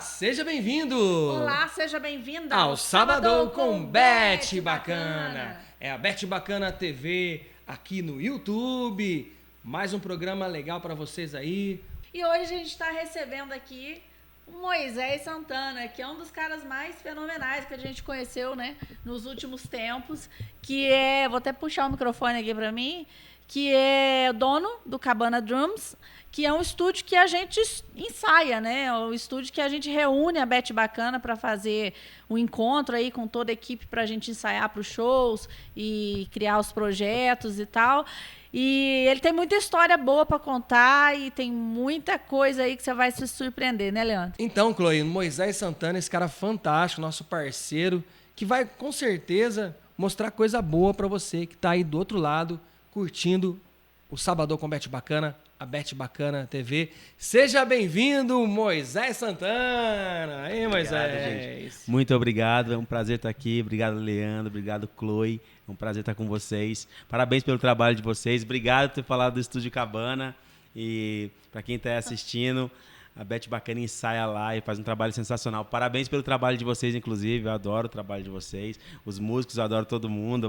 seja bem-vindo! Olá, seja bem-vinda ao Sabadão com Bete Bacana. É a Bete Bacana TV aqui no YouTube. Mais um programa legal para vocês aí. E hoje a gente está recebendo aqui o Moisés Santana, que é um dos caras mais fenomenais que a gente conheceu, né, nos últimos tempos, vou até puxar o microfone aqui para mim, que é dono do Cabana Drums, que é um estúdio que a gente ensaia, né? É um estúdio que a gente reúne a Bete Bacana para fazer um encontro aí com toda a equipe para a gente ensaiar para os shows e criar os projetos e tal. E ele tem muita história boa para contar e tem muita coisa aí que você vai se surpreender, né, Leandro? Então, Chloe, Moisés Santana, esse cara fantástico, nosso parceiro, que vai com certeza mostrar coisa boa para você que tá aí do outro lado curtindo o Sabadão com Bete Bacana, a Bete Bacana TV. Seja bem-vindo, Moisés Santana. Aí, Moisés. Gente. Muito obrigado, é um prazer estar aqui. Obrigado, Leandro. Obrigado, Chloe. É um prazer estar com vocês. Parabéns pelo trabalho de vocês. Obrigado por ter falado do Estúdio Cabana. E para quem está assistindo, a Bete Bacana ensaia lá e faz um trabalho sensacional. Parabéns pelo trabalho de vocês, inclusive. Eu adoro o trabalho de vocês. Os músicos, eu adoro todo mundo.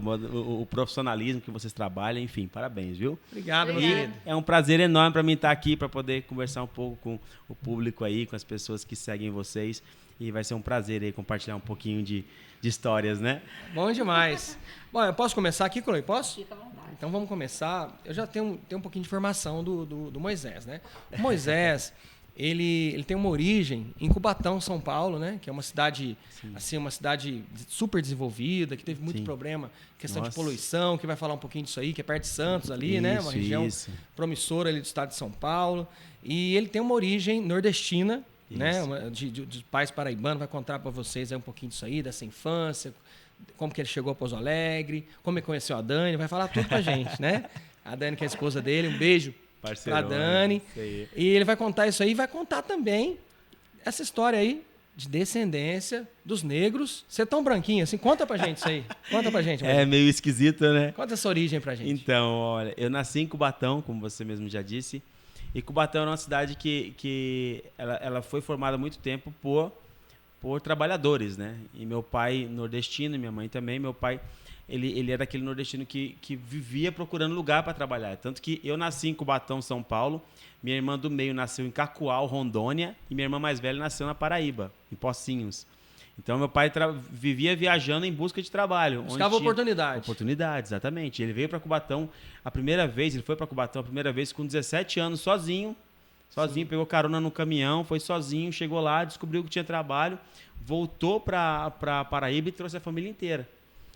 O profissionalismo que vocês trabalham. Enfim, parabéns, viu? Obrigado, meu querido. É um prazer enorme para mim estar aqui, para poder conversar um pouco com o público aí, com as pessoas que seguem vocês. E vai ser um prazer aí compartilhar um pouquinho de histórias, né? Bom demais. Bom, eu posso começar aqui, Chloe? Posso? Fica à vontade. Então vamos começar. Eu já tenho um pouquinho de informação do Moisés, né? O Moisés... Ele tem uma origem em Cubatão, São Paulo, né? Que é uma cidade, assim, uma cidade super desenvolvida, que teve muito problema, questão de poluição, que vai falar um pouquinho disso aí, que é perto de Santos ali, né? Uma região promissora ali do estado de São Paulo. E ele tem uma origem nordestina, né? De pais paraibanos, vai contar para vocês aí um pouquinho disso aí, dessa infância, como que ele chegou a Pouso Alegre, como ele conheceu a Dani, vai falar tudo pra gente, né? A Dani, que é a esposa dele, um beijo pra Dani. E ele vai contar isso aí e vai contar também essa história aí de descendência dos negros. Você é tão branquinho assim, conta pra gente isso aí. Conta pra gente. É meio esquisita, né? Conta essa origem pra gente. Então, olha, eu nasci em Cubatão, como você mesmo já disse. E Cubatão é uma cidade que ela foi formada há muito tempo por trabalhadores, né? E meu pai nordestino, minha mãe também. Meu pai... Ele era aquele nordestino que vivia procurando lugar para trabalhar. Tanto que eu nasci em Cubatão, São Paulo. Minha irmã do meio nasceu em Cacoal, Rondônia. E minha irmã mais velha nasceu na Paraíba, em Pocinhos. Então, meu pai vivia viajando em busca de trabalho. Buscava oportunidade. Oportunidade, exatamente. Ele veio para Cubatão ele foi para Cubatão a primeira vez com 17 anos, sozinho. Sozinho, pegou carona no caminhão, foi sozinho, chegou lá, descobriu que tinha trabalho, voltou para Paraíba e trouxe a família inteira.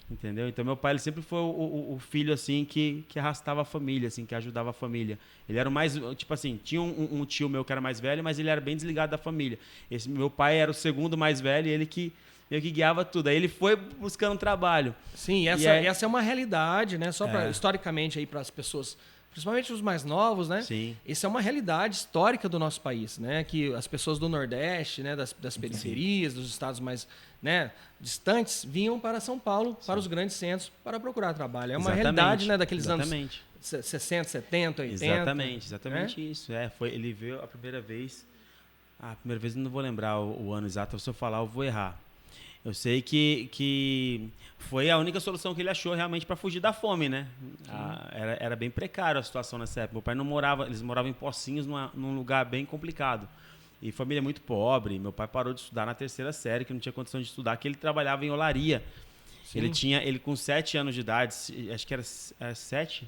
Entendeu? Então meu pai ele sempre foi o filho assim que arrastava a família, assim, que ajudava a família. Ele era o mais, tipo assim, tinha um tio meu que era mais velho, mas ele era bem desligado da família. Esse meu pai era o segundo mais velho e ele que meio que guiava tudo. Aí ele foi buscando trabalho. Sim, essa é uma realidade, né? Só historicamente aí para as pessoas, principalmente os mais novos, né? Sim. Isso é uma realidade histórica do nosso país, né? Que as pessoas do Nordeste, né? Das periferias, dos estados mais, né, distantes, vinham para São Paulo, para os grandes centros, para procurar trabalho. É uma realidade, né? Daqueles anos 60, 70, 80. Exatamente isso. Ele veio a primeira vez eu não vou lembrar o ano exato, se eu falar eu vou errar. Eu sei que foi a única solução que ele achou realmente para fugir da fome, né? Era bem precário a situação nessa época. Meu pai não morava, eles moravam em Pocinhos, num lugar bem complicado. E família muito pobre. Meu pai parou de estudar na 3ª série, que não tinha condição de estudar, que ele trabalhava em olaria. Ele com 7 anos de idade, acho que era 7...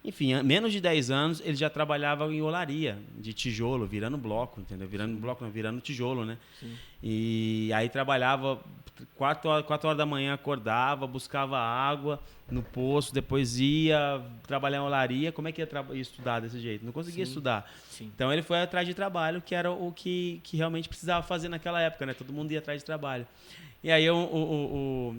Enfim, menos de 10 anos, ele já trabalhava em olaria, de tijolo, virando bloco, entendeu? Virando tijolo, né? Sim. E aí trabalhava 4 horas da manhã, acordava, buscava água no poço, depois ia trabalhar em olaria. Como é que ia estudar desse jeito? Não conseguia estudar. Sim. Então ele foi atrás de trabalho, que era o que realmente precisava fazer naquela época, né? Todo mundo ia atrás de trabalho. E aí eu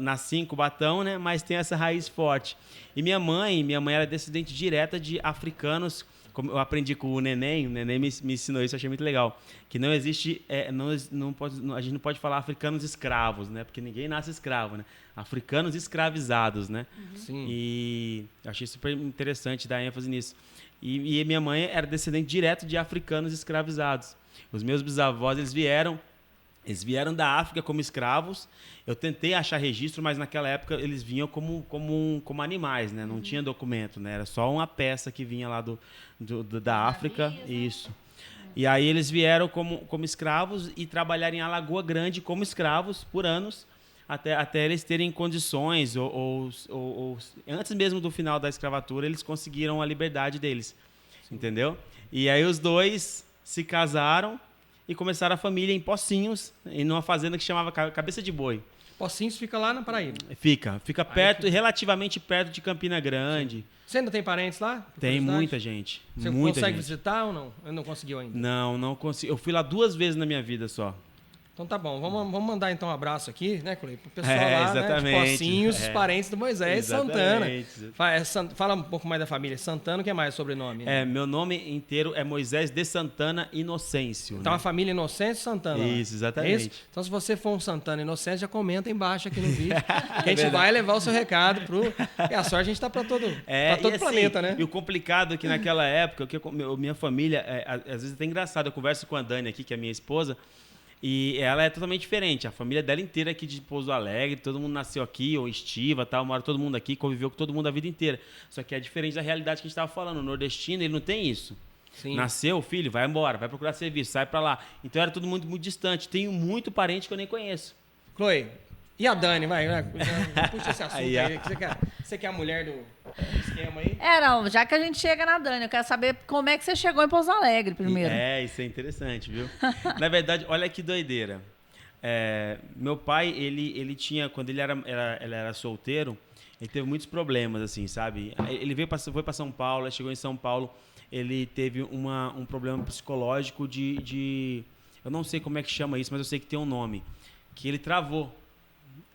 nasci em Cubatão, né? Mas tem essa raiz forte. E minha mãe era descendente direta de africanos. Como eu aprendi com o Neném me ensinou isso, eu achei muito legal. Que não existe, a gente não pode falar africanos escravos, né? Porque ninguém nasce escravo, né? Africanos escravizados, né? Sim. E eu achei super interessante dar ênfase nisso. E minha mãe era descendente direto de africanos escravizados. Os meus bisavós, eles vieram da África como escravos. Eu tentei achar registro, mas naquela época eles vinham como animais, né? Não tinha documento, né? Era só uma peça que vinha lá da África. Isso. E aí eles vieram como escravos e trabalharam em Alagoa Grande como escravos por anos, até eles terem condições, ou antes mesmo do final da escravatura, eles conseguiram a liberdade deles. Sim. Entendeu? E aí os dois se casaram e começaram a família em Pocinhos, em uma fazenda que chamava Cabeça de Boi. Pocinhos fica lá na Paraíba? Fica perto, relativamente perto de Campina Grande. Sim. Você ainda tem parentes lá? Tem muita gente. Você muita consegue gente. visitar ou não? Eu não conseguiu ainda. Não consegui. Eu fui lá 2 vezes na minha vida só. Então tá bom, vamos mandar então um abraço aqui, né, Clei? Pro pessoal lá, exatamente. Né, de Pocinhos, os parentes do Moisés Santana. Fala um pouco mais da família Santana, o que é mais sobrenome? Né? Meu nome inteiro é Moisés de Santana Inocêncio. Então né? a família Inocêncio Santana. Isso, exatamente. É isso? Então se você for um Santana Inocêncio, já comenta embaixo aqui no vídeo, que a gente vai levar o seu recado E a sorte a gente tá para todo o planeta, né? E o complicado é que naquela época, minha família, às vezes é até engraçado, eu converso com a Dani aqui, que é minha esposa, e ela é totalmente diferente. A família dela inteira é aqui de Pouso Alegre, todo mundo nasceu aqui, ou estiva, tal, mora todo mundo aqui, conviveu com todo mundo a vida inteira. Só que é diferente da realidade que a gente estava falando. O nordestino, ele não tem isso. Sim. Nasceu, filho, vai embora, vai procurar serviço, sai pra lá. Então era tudo muito, muito distante. Tenho muito parente que eu nem conheço. Chloe, e a Dani? Vai puxa esse assunto aí. Você que é a mulher do esquema aí? Não, já que a gente chega na Dani, eu quero saber como é que você chegou em Pouso Alegre primeiro. Isso é interessante, viu? Na verdade, olha que doideira. Meu pai, ele tinha, quando ele era solteiro, ele teve muitos problemas, assim, sabe? Ele foi para São Paulo, chegou em São Paulo, ele teve um problema psicológico eu não sei como é que chama isso, mas eu sei que tem um nome, que ele travou.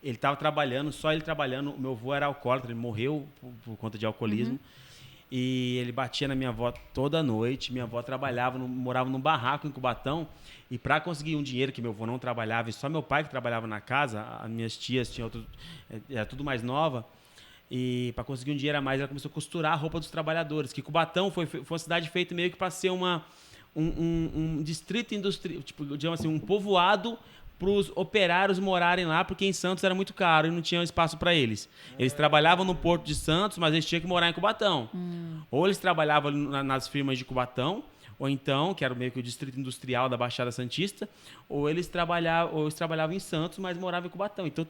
Ele estava trabalhando, só ele trabalhando. O meu avô era alcoólatra, ele morreu por conta de alcoolismo. Uhum. E ele batia na minha avó toda noite. Minha avó morava num barraco em Cubatão. E para conseguir um dinheiro, que meu avô não trabalhava, e só meu pai que trabalhava na casa, as minhas tias era tudo mais nova. E para conseguir um dinheiro a mais, ela começou a costurar a roupa dos trabalhadores. Que Cubatão foi uma cidade feita meio que para ser um distrito industrial, tipo, digamos assim, um povoado para os operários morarem lá, porque em Santos era muito caro e não tinha espaço para eles. Eles trabalhavam no Porto de Santos, mas eles tinham que morar em Cubatão. Ou eles trabalhavam nas firmas de Cubatão, ou então, que era meio que o distrito industrial da Baixada Santista, ou eles trabalhavam em Santos, mas moravam em Cubatão. Então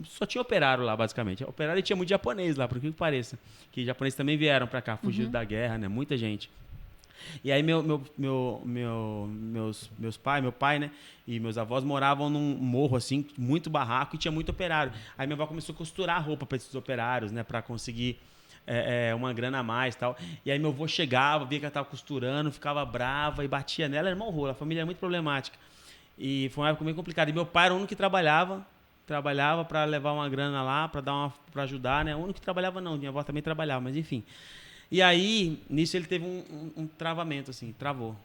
só tinha operário lá, basicamente. Operário e tinha muito japonês lá, por que pareça. Que japoneses também vieram para cá, fugiram da guerra, né? Muita gente. E aí meu pai, né, e meus avós moravam num morro assim, muito barraco, e tinha muito operário. Aí minha avó começou a costurar a roupa para esses operários, né, para conseguir uma grana a mais, tal. E aí meu avô chegava, via que ela estava costurando, ficava brava e batia nela. Era um horror, a família é muito problemática. E foi uma época meio complicada. E meu pai era o único que trabalhava para levar uma grana lá, para ajudar, né? O único que trabalhava não, minha avó também trabalhava, mas enfim. E aí, nisso ele teve um travamento, assim, travou.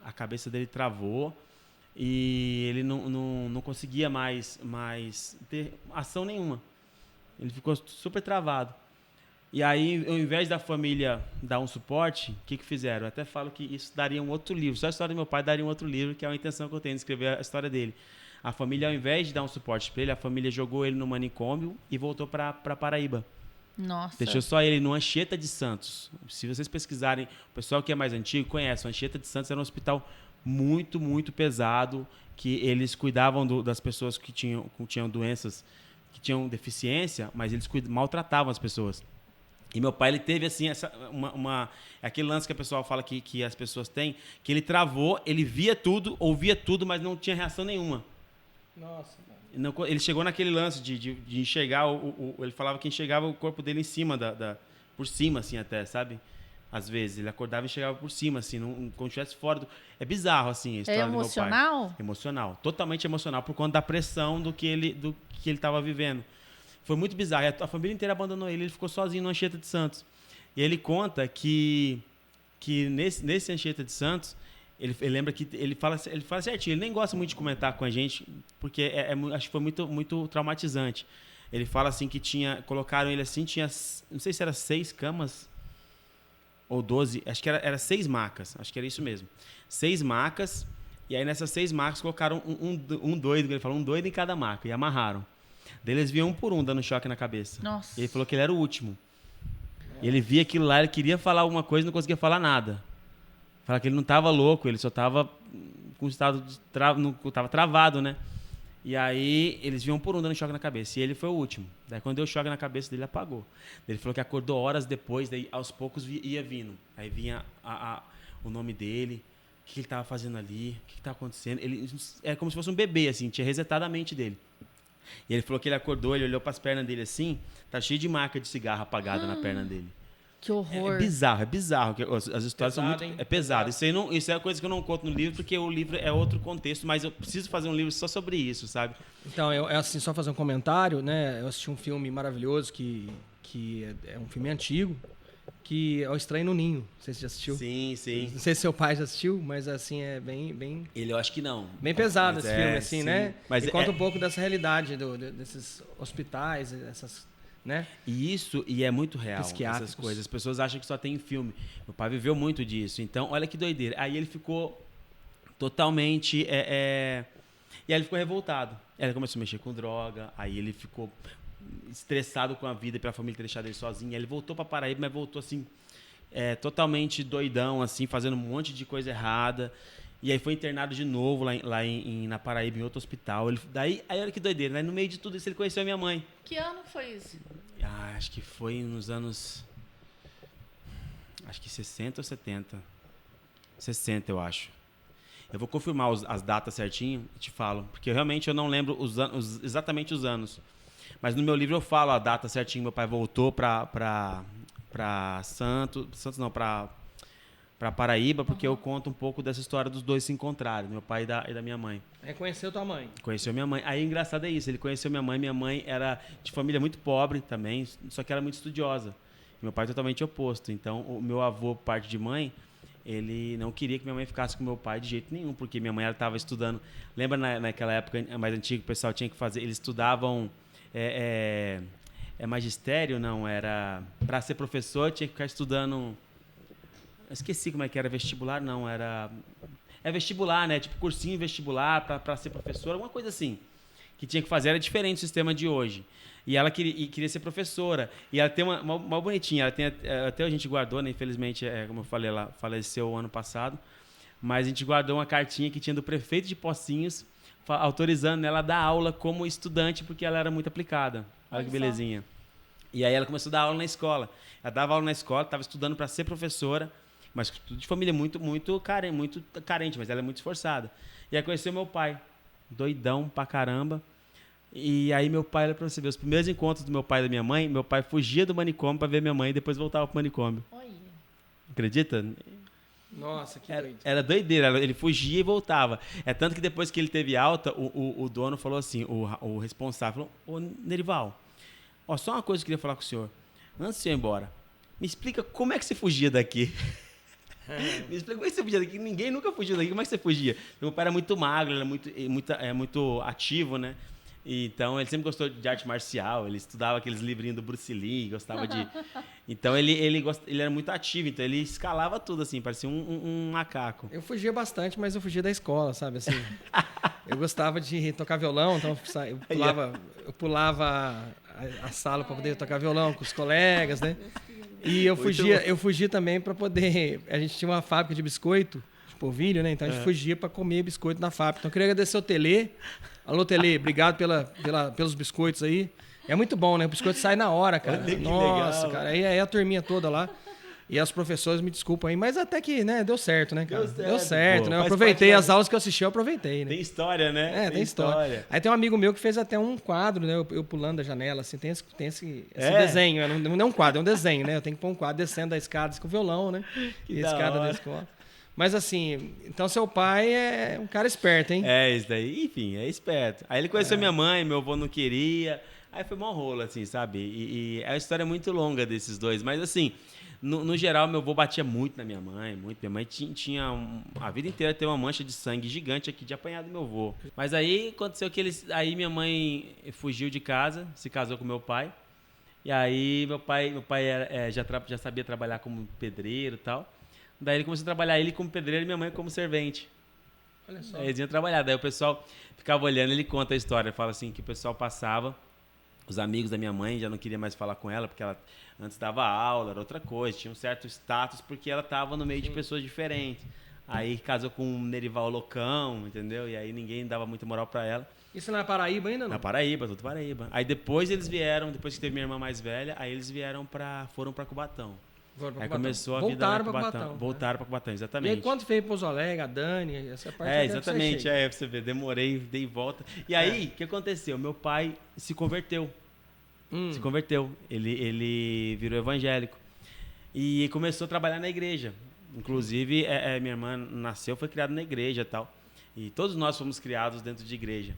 A cabeça dele travou e ele não conseguia mais ter ação nenhuma. Ele ficou super travado. E aí, ao invés da família dar um suporte, o que fizeram? Eu até falo que isso daria um outro livro. Só a história do meu pai daria um outro livro, que é a intenção que eu tenho de escrever a história dele. A família, ao invés de dar um suporte para ele, a família jogou ele no manicômio e voltou para Paraíba. Nossa. Deixou só ele no Anchieta de Santos. Se vocês pesquisarem, o pessoal que é mais antigo conhece, o Anchieta de Santos era um hospital muito, muito pesado, que eles cuidavam das pessoas que tinham doenças, que tinham deficiência, mas eles maltratavam as pessoas. E meu pai, ele teve assim, aquele lance que a pessoa fala que as pessoas têm, que ele travou, ele via tudo, ouvia tudo, mas não tinha reação nenhuma. Nossa. Ele chegou naquele lance de enxergar, ele falava que enxergava o corpo dele em cima, por cima, assim, até, sabe? Às vezes, ele acordava e enxergava por cima, assim, como estivesse fora do... É bizarro, assim, a história do meu pai. Emocional? Emocional, totalmente emocional, por conta da pressão do que ele estava vivendo. Foi muito bizarro, e a família inteira abandonou ele ficou sozinho no Anchieta de Santos. E ele conta que nesse Anchieta de Santos, ele lembra que ele fala certinho, ele nem gosta muito de comentar com a gente, porque acho que foi muito, muito traumatizante. Ele fala assim que colocaram ele assim, tinha, não sei se era 6 camas ou 12, acho que era 6 macas, acho que era isso mesmo. 6 macas, E aí nessas 6 macas colocaram um doido, ele falou, um doido em cada maca, e amarraram. Daí eles viam um por um dando choque na cabeça. Nossa. E ele falou que ele era o último. E ele via aquilo lá, ele queria falar alguma coisa e não conseguia falar nada. Falar que ele não estava louco, ele só estava com estado tava travado, né? E aí eles viam por um dando choque na cabeça. E ele foi o último. Daí quando deu choque na cabeça dele, apagou. Ele falou que acordou horas depois, daí aos poucos ia vindo. Aí vinha o nome dele, o que ele estava fazendo ali, o que estava acontecendo. Ele era como se fosse um bebê, assim, tinha resetado a mente dele. E ele falou que ele acordou, ele olhou para as pernas dele assim, tá cheio de marca de cigarro apagada na perna dele. Que horror. É bizarro. As histórias são muito... Hein? É pesado. Isso é uma coisa que eu não conto no livro, porque o livro é outro contexto, mas eu preciso fazer um livro só sobre isso, sabe? Então, assim, só fazer um comentário, né? Eu assisti um filme maravilhoso que é um filme antigo, que é O Estranho no Ninho. Não sei se você já assistiu. Sim, sim. Não sei se seu pai já assistiu, mas assim, é bem Ele, eu acho que não. bem pesado Mas esse filme, assim, sim. né? Mas e conta um pouco dessa realidade desses hospitais, né? E é muito real, Psiquiátricos. essas coisas. As pessoas acham que só tem em filme. Meu pai viveu muito disso. Então, olha que doideira. Aí ele ficou totalmente... E aí ele ficou revoltado. Ele começou a mexer com droga. Aí ele ficou estressado com a vida pela família ter deixado ele sozinho. Aí ele voltou para Paraíba, mas voltou assim... totalmente doidão, assim, fazendo um monte de coisa errada. E aí foi internado de novo na Paraíba, em outro hospital. Aí olha que doideira, né? No meio de tudo isso ele conheceu a minha mãe. Que ano foi isso? Acho que foi nos anos... Acho que 60 ou 70. 60, eu acho. Eu vou confirmar as datas certinho e te falo. Porque realmente eu não lembro exatamente os anos. Mas no meu livro eu falo a data certinho. Meu pai voltou para Paraíba, porque eu conto um pouco dessa história dos dois se encontrarem, meu pai e da minha mãe. Aí conheceu tua mãe. Conheceu minha mãe. Aí, engraçado é isso, ele conheceu minha mãe era de família muito pobre também, só que era muito estudiosa. E meu pai totalmente oposto. Então, o meu avô, parte de mãe, ele não queria que minha mãe ficasse com meu pai de jeito nenhum, porque minha mãe estava estudando. Lembra naquela época mais antiga, o pessoal tinha que fazer, eles estudavam... magistério, não, era... Para ser professor, tinha que ficar estudando... Eu esqueci como é que era vestibular, não, era... É vestibular, né? Tipo cursinho vestibular para ser professor, alguma coisa assim. Que tinha que fazer, era diferente do sistema de hoje. E ela queria ser professora. E ela tem uma bonitinha, ela tem, até a gente guardou, né? Infelizmente, como eu falei, ela faleceu ano passado. Mas a gente guardou uma cartinha que tinha do prefeito de Pocinhos, autorizando ela a dar aula como estudante, porque ela era muito aplicada. Olha que belezinha. E aí ela começou a dar aula na escola. Ela dava aula na escola, estava estudando para ser professora, mas tudo de família muito carente, mas ela é muito esforçada. E aí conheceu meu pai, doidão pra caramba. E aí meu pai, olha pra você ver, os primeiros encontros do meu pai e da minha mãe, meu pai fugia do manicômio para ver minha mãe e depois voltava pro manicômio. Olha. Acredita? Nossa, que doido. Era doideira, ele fugia e voltava. É tanto que depois que ele teve alta, o dono falou assim, o responsável falou, ô Nerival, ó, só uma coisa que eu queria falar com o senhor. Antes de você ir embora, me explica como é que você fugia daqui. Me explica como é que você fugia daqui. Ninguém nunca fugiu daqui. Como é que você fugia? Meu pai era muito magro, ele era muito ativo, né? Então, ele sempre gostou de arte marcial. Ele estudava aqueles livrinhos do Bruce Lee, gostava de... Então, ele era muito ativo. Então, ele escalava tudo, assim. Parecia um macaco. Eu fugia bastante, mas eu fugia da escola, sabe? Assim, eu gostava de tocar violão, então eu pulava a sala para poder tocar violão com os colegas, né? E eu fugia também para poder... A gente tinha uma fábrica de biscoito, de polvilho, né? Então a gente fugia para comer biscoito na fábrica. Então eu queria agradecer ao Telê. Alô, Telê, obrigado pelos biscoitos aí. É muito bom, né? O biscoito sai na hora, cara. Nossa, legal. Cara. Aí a turminha toda lá. E as professoras me desculpam aí, mas até que, né, deu certo, né, cara? Deu certo, pô, né? Eu aproveitei as aulas que eu assisti, eu aproveitei, né? Tem história, né? Tem história. Aí tem um amigo meu que fez até um quadro, né? Eu pulando da janela, assim, tem esse desenho. Não é um quadro, é um desenho, né? Eu tenho que pôr um quadro descendo da escada com o violão, né? E a escada da escola. Mas assim, então seu pai é um cara esperto, hein? É, isso daí, enfim, é esperto. Aí ele conheceu minha mãe, meu avô não queria. Aí foi mó rolo, assim, sabe? E é uma história muito longa desses dois, mas assim... No geral, meu avô batia muito na minha mãe, muito. Minha mãe tinha a vida inteira tem uma mancha de sangue gigante aqui de apanhar do meu avô. Mas aí aconteceu que aí minha mãe fugiu de casa, se casou com meu pai. E aí meu pai já sabia trabalhar como pedreiro e tal. Daí ele começou a trabalhar ele como pedreiro e minha mãe como servente. Olha só. Aí eles iam trabalhar. Daí o pessoal ficava olhando, ele conta a história. Fala assim que o pessoal passava, os amigos da minha mãe já não queriam mais falar com ela, porque ela antes dava aula, era outra coisa, tinha um certo status, porque ela estava no meio de pessoas diferentes. Aí casou com um Nerival loucão, entendeu? E aí ninguém dava muita moral pra ela. Isso na Paraíba ainda não? Na Paraíba, tudo Paraíba. Aí depois eles vieram, depois que teve minha irmã mais velha, aí eles foram pra Cubatão. Aí começou a vida lá em Cubatão. Voltaram pra Cubatão, exatamente. E aí quando veio Pouso Alegre, a Dani, essa parte... Exatamente, pra você ver, demorei, dei volta. E aí, o que aconteceu? Meu pai se converteu. Se converteu. Ele virou evangélico. E começou a trabalhar na igreja. Inclusive, minha irmã nasceu, foi criada na igreja e tal. E todos nós fomos criados dentro de igreja.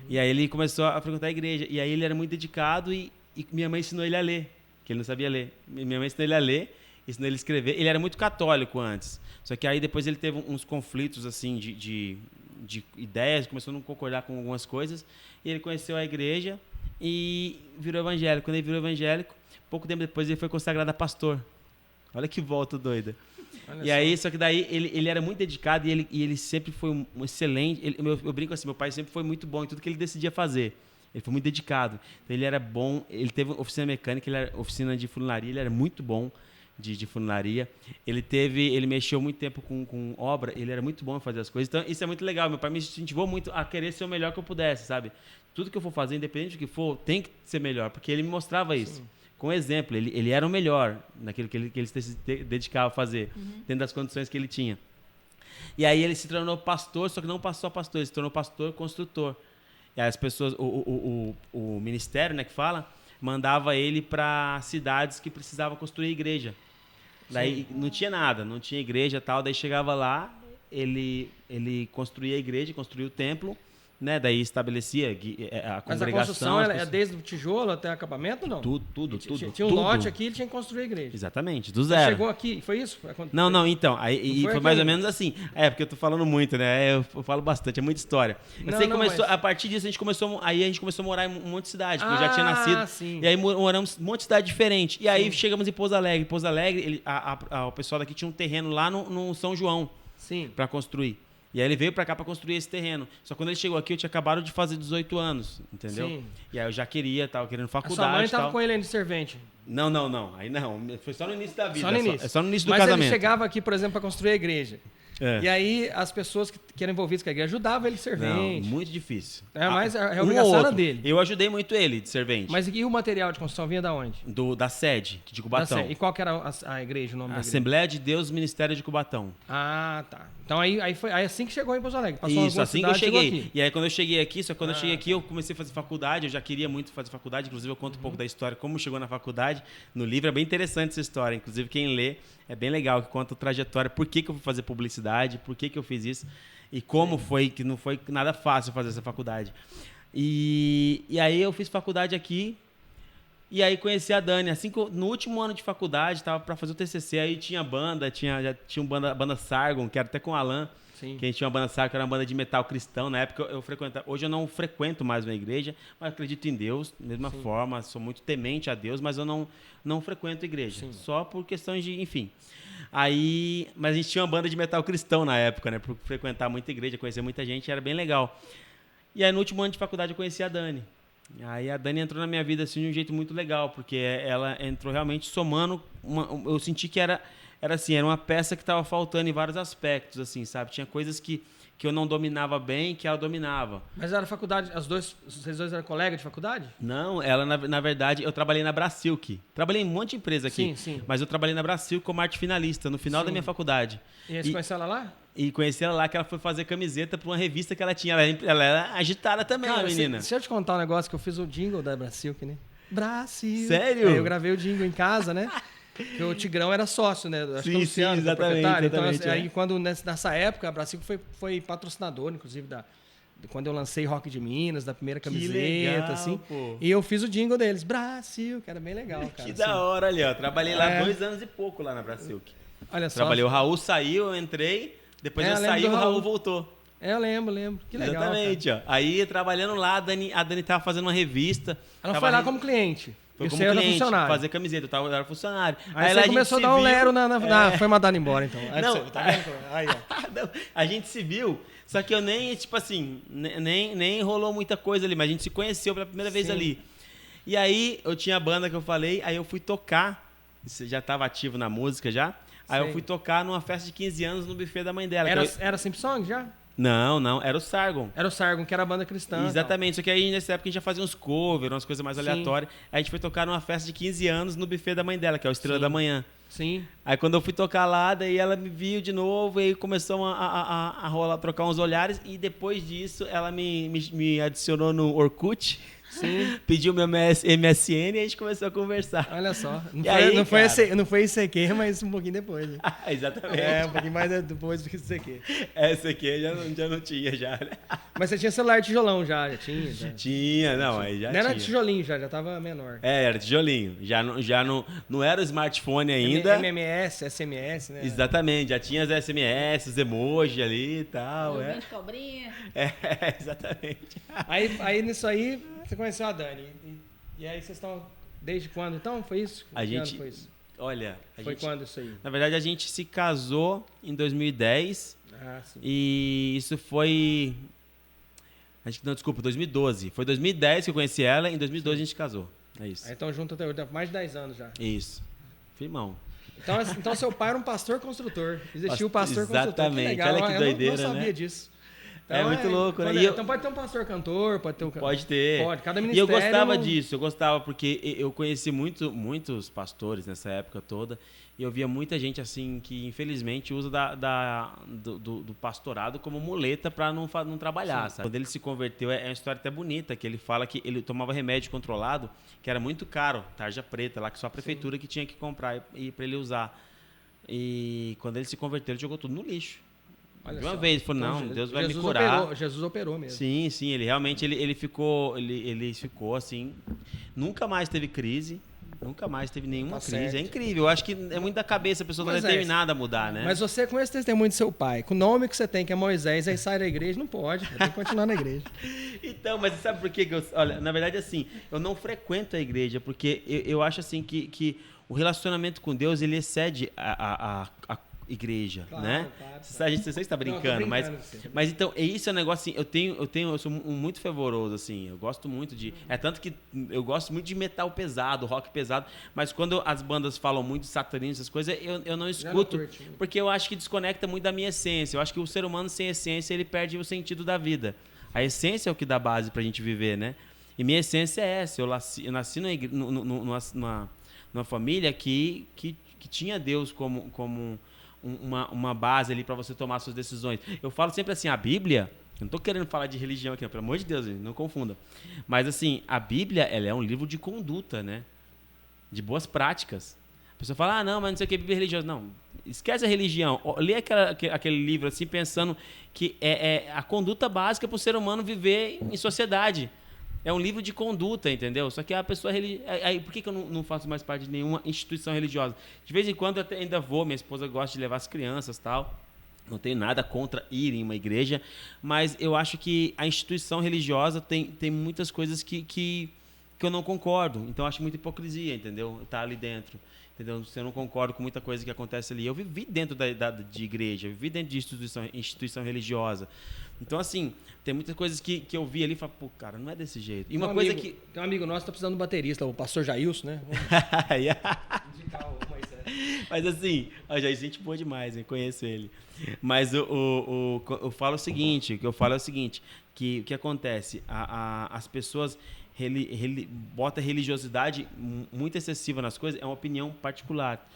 E aí ele começou a frequentar a igreja. E aí ele era muito dedicado e minha mãe ensinou ele a ler, que ele não sabia ler. Minha mãe ensinou ele a ler, ensinou ele a escrever. Ele era muito católico antes. Só que aí depois ele teve uns conflitos assim de ideias, começou a não concordar com algumas coisas. E ele conheceu a igreja e virou evangélico. Quando ele virou evangélico, pouco tempo depois ele foi consagrado a pastor. Olha que volta doida. E aí, só que daí ele era muito dedicado e ele sempre foi um excelente... Eu brinco assim, meu pai sempre foi muito bom em tudo que ele decidia fazer. Ele foi muito dedicado. Então, ele era bom, ele teve oficina mecânica, ele era oficina de funilaria, ele era muito bom de funilaria. Ele mexeu muito tempo com obra, ele era muito bom em fazer as coisas. Então, isso é muito legal. Meu pai me incentivou muito a querer ser o melhor que eu pudesse, sabe? Tudo que eu for fazer, independente do que for, tem que ser melhor, porque ele me mostrava isso. Sim. Com exemplo, ele era o melhor naquilo que ele se dedicava a fazer, dentro das condições que ele tinha. E aí ele se tornou pastor, só que não passou a pastor, ele se tornou pastor construtor. E aí as pessoas, o ministério, né, que fala, mandava ele para cidades que precisavam construir igreja. Daí não tinha nada, não tinha igreja e tal, daí chegava lá, ele construía a igreja, construía o templo, né? Daí estabelecia a congregação. Mas a construção é desde o tijolo até o acabamento, não? Tudo. Tinha um lote aqui, ele tinha que construir a igreja. Exatamente, do zero. Chegou aqui, foi isso? Não, então. Aí foi mais ou menos assim. Porque eu tô falando muito, né? Eu falo bastante, é muita história. A partir disso, a gente começou a morar em um monte de cidade, porque eu já tinha nascido. Sim. E aí moramos em um monte de cidade diferente. E aí chegamos em Pouso Alegre. Pouso Alegre, o pessoal daqui tinha um terreno lá no São João para construir. E aí ele veio pra cá pra construir esse terreno. Só que quando ele chegou aqui, eu tinha acabado de fazer 18 anos, entendeu? Sim. E aí eu já tava querendo faculdade. A sua mãe tava com ele ainda de servente? Não. Aí não. Foi só no início da vida. Só no início do casamento. Mas ele chegava aqui, por exemplo, pra construir a igreja. E aí as pessoas que eram envolvidas com a igreja ajudavam ele de servente. Não, muito difícil. Mas a obrigação era dele. Eu ajudei muito ele de servente. Mas e o material de construção vinha da onde? Da sede, de Cubatão. E qual que era a igreja, o nome da igreja? Assembleia de Deus Ministério de Cubatão. Ah, tá. Então aí foi assim que chegou em Pouso Alegre. Passou isso, assim que eu cheguei. E aí quando eu cheguei aqui, eu cheguei aqui, eu comecei a fazer faculdade, eu já queria muito fazer faculdade, inclusive eu conto um pouco da história, como chegou na faculdade. No livro é bem interessante essa história, inclusive quem lê é bem legal, que conta a trajetória, por que eu fui fazer publicidade, por que eu fiz isso e como foi, que não foi nada fácil fazer essa faculdade. E aí eu fiz faculdade aqui. E aí conheci a Dani, assim que no último ano de faculdade, estava para fazer o TCC, aí tinha banda, já tinha uma banda Sargon, que era até com o Alan, que a gente tinha uma banda Sargon, que era uma banda de metal cristão, na época eu frequentava, hoje eu não frequento mais uma igreja, mas acredito em Deus, da mesma forma, sou muito temente a Deus, mas eu não frequento igreja, só por questões de, enfim. Aí, mas a gente tinha uma banda de metal cristão na época, né, por frequentar muita igreja, conhecer muita gente, era bem legal. E aí no último ano de faculdade eu conheci a Dani. Aí a Dani entrou na minha vida assim de um jeito muito legal, porque ela entrou realmente somando, eu senti que era uma peça que estava faltando em vários aspectos, assim, sabe? Tinha coisas que eu não dominava bem, que ela dominava. Mas era faculdade, vocês dois eram colegas de faculdade? Não, ela, na verdade, eu trabalhei na Brasilk. Trabalhei em um monte de empresa aqui. Sim. Mas eu trabalhei na Brasilk como arte finalista, no final da minha faculdade. E aí você conheceu ela lá? E conheci ela lá, que ela foi fazer camiseta para uma revista que ela tinha. Ela era agitada também, a menina. Deixa eu te contar um negócio, que eu fiz o jingle da Brasilk, né? Brasil. Sério? Aí eu gravei o jingle em casa, né? Porque o Tigrão era sócio, né? Acho que o Luciano, exatamente. Então, aí quando nessa época, a Brasil foi patrocinador, inclusive, quando eu lancei Rock de Minas, da primeira camiseta, legal, assim. Pô. E eu fiz o jingle deles, Brasil, que era bem legal, cara. Que da hora ali, ó. Trabalhei lá 2 anos e pouco lá na Brasilk. Olha só. Trabalhei, o Raul saiu, eu entrei, depois eu saí, o Raul voltou. Eu lembro. Que legal. Exatamente, cara. Ó. Aí, trabalhando lá, a Dani tava fazendo uma revista. Ela foi lá como cliente. Foi E como você era cliente, funcionário? fazer camiseta, eu era funcionário. Aí lá você começou a dar um lero foi mandado embora, então. Aí Não, você, tá vendo? Aí, ó. Não, a gente se viu, só que eu nem, tipo assim, nem rolou muita coisa ali, mas a gente se conheceu pela primeira vez ali. E aí, eu tinha a banda que eu falei, aí eu fui tocar, você já estava ativo na música já, aí eu fui tocar numa festa de 15 anos no buffet da mãe dela. Era Simp Song já? Não, era o Sargon. Era o Sargon, que era a banda cristã. Exatamente, só que aí nessa época a gente já fazia uns covers, umas coisas mais aleatórias. Aí a gente foi tocar numa festa de 15 anos no buffet da mãe dela, que é o Estrela da Manhã. Sim. Aí quando eu fui tocar lá, daí ela me viu de novo e aí começou a rolar, trocar uns olhares. E depois disso, ela me adicionou no Orkut. Sim. Pediu meu MSN e a gente começou a conversar. Olha só. Não foi ICQ, mas um pouquinho depois. Né? Exatamente. Um pouquinho mais depois do que ICQ. Essa aqui já não tinha, já. Mas você tinha celular tijolão já tinha? Já. Tinha, não, aí já não tinha. Não era tijolinho já tava menor. Era tijolinho. Já não era o smartphone ainda. MMS, SMS, né? Exatamente, já tinha as SMS, os emojis ali e tal. De cobrinha. Exatamente. Aí nisso aí, você conheceu a Dani. E aí vocês estão... Desde quando então? Foi isso? A gente... Foi isso? Olha... Foi quando isso aí? Na verdade, a gente se casou em 2010. Sim. E isso foi... Não, desculpa, 2012. Foi 2010 que eu conheci ela, em 2012 a gente casou. É isso. Aí estão juntos até hoje, mais de 10 anos já. Isso. Firmão. Então seu pai era um pastor construtor. Existiu o pastor construtor. Exatamente. Que legal. Olha que doideira, eu não sabia né? disso. Então, muito louco, né? Então pode ter um pastor cantor, pode ter um... Pode ter. Pode, cada ministério... E eu gostava disso, eu gostava porque eu conheci muitos pastores nessa época toda e eu via muita gente assim que infelizmente usa do pastorado como muleta para não trabalhar, sabe? Quando ele se converteu, é uma história até bonita, que ele fala que ele tomava remédio controlado, que era muito caro, tarja preta, lá que só a prefeitura que tinha que comprar e para ele usar. E quando ele se converteu, ele jogou tudo no lixo. Olha de uma só. vez, ele falou, então, não, Deus vai me curar. Jesus operou mesmo. Sim, ele realmente ele ficou assim, nunca mais teve crise, nunca mais teve nenhuma crise. Certo. É incrível, eu acho que é muito da cabeça, a pessoa tá determinada a mudar, né? Mas você com esse testemunho de seu pai, com o nome que você tem, que é Moisés, aí sai da igreja, não pode, tem que continuar na igreja. Então, mas sabe por quê? Olha, na verdade assim, eu não frequento a igreja, porque eu acho assim que o relacionamento com Deus, ele excede a igreja, claro, né? Claro. Você está brincando, mas então, isso é um negócio assim, eu sou muito fervoroso, assim, eu gosto muito de... É tanto que eu gosto muito de metal pesado, rock pesado, mas quando as bandas falam muito de satanismo, essas coisas, eu não escuto, porque eu acho que desconecta muito da minha essência. Eu acho que o ser humano sem essência, ele perde o sentido da vida. A essência é o que dá base pra gente viver, né? E minha essência é essa, eu nasci numa família que tinha Deus como uma base ali para você tomar suas decisões. Eu falo sempre assim, a Bíblia, eu não estou querendo falar de religião aqui, não, pelo amor de Deus, não confunda. Mas assim, a Bíblia, ela é um livro de conduta, né? De boas práticas. A pessoa fala, não, mas não sei o que, Bíblia religiosa. Não, esquece a religião. Lê aquele livro assim, pensando que é a conduta básica para o ser humano viver em sociedade. É um livro de conduta, entendeu? Só que a pessoa... Aí, por que eu não faço mais parte de nenhuma instituição religiosa? De vez em quando eu ainda vou, minha esposa gosta de levar as crianças e tal. Não tenho nada contra ir em uma igreja, mas eu acho que a instituição religiosa tem muitas coisas que eu não concordo. Então, eu acho muita hipocrisia, entendeu? Tá ali dentro. Entendeu? Se eu não concordo com muita coisa que acontece ali. Eu vivi dentro de igreja, vivi dentro de instituição religiosa. Então, assim, tem muitas coisas que eu vi ali e falo, pô, cara, não é desse jeito. E uma coisa que... Tem um amigo nosso que tá precisando de um baterista, o pastor Jailson, né? Indicar o Moisés. Mas assim, o Jair, gente boa demais, eu conheço ele. Mas eu falo o seguinte, que o que acontece? As pessoas botam religiosidade muito excessiva nas coisas, é uma opinião particular.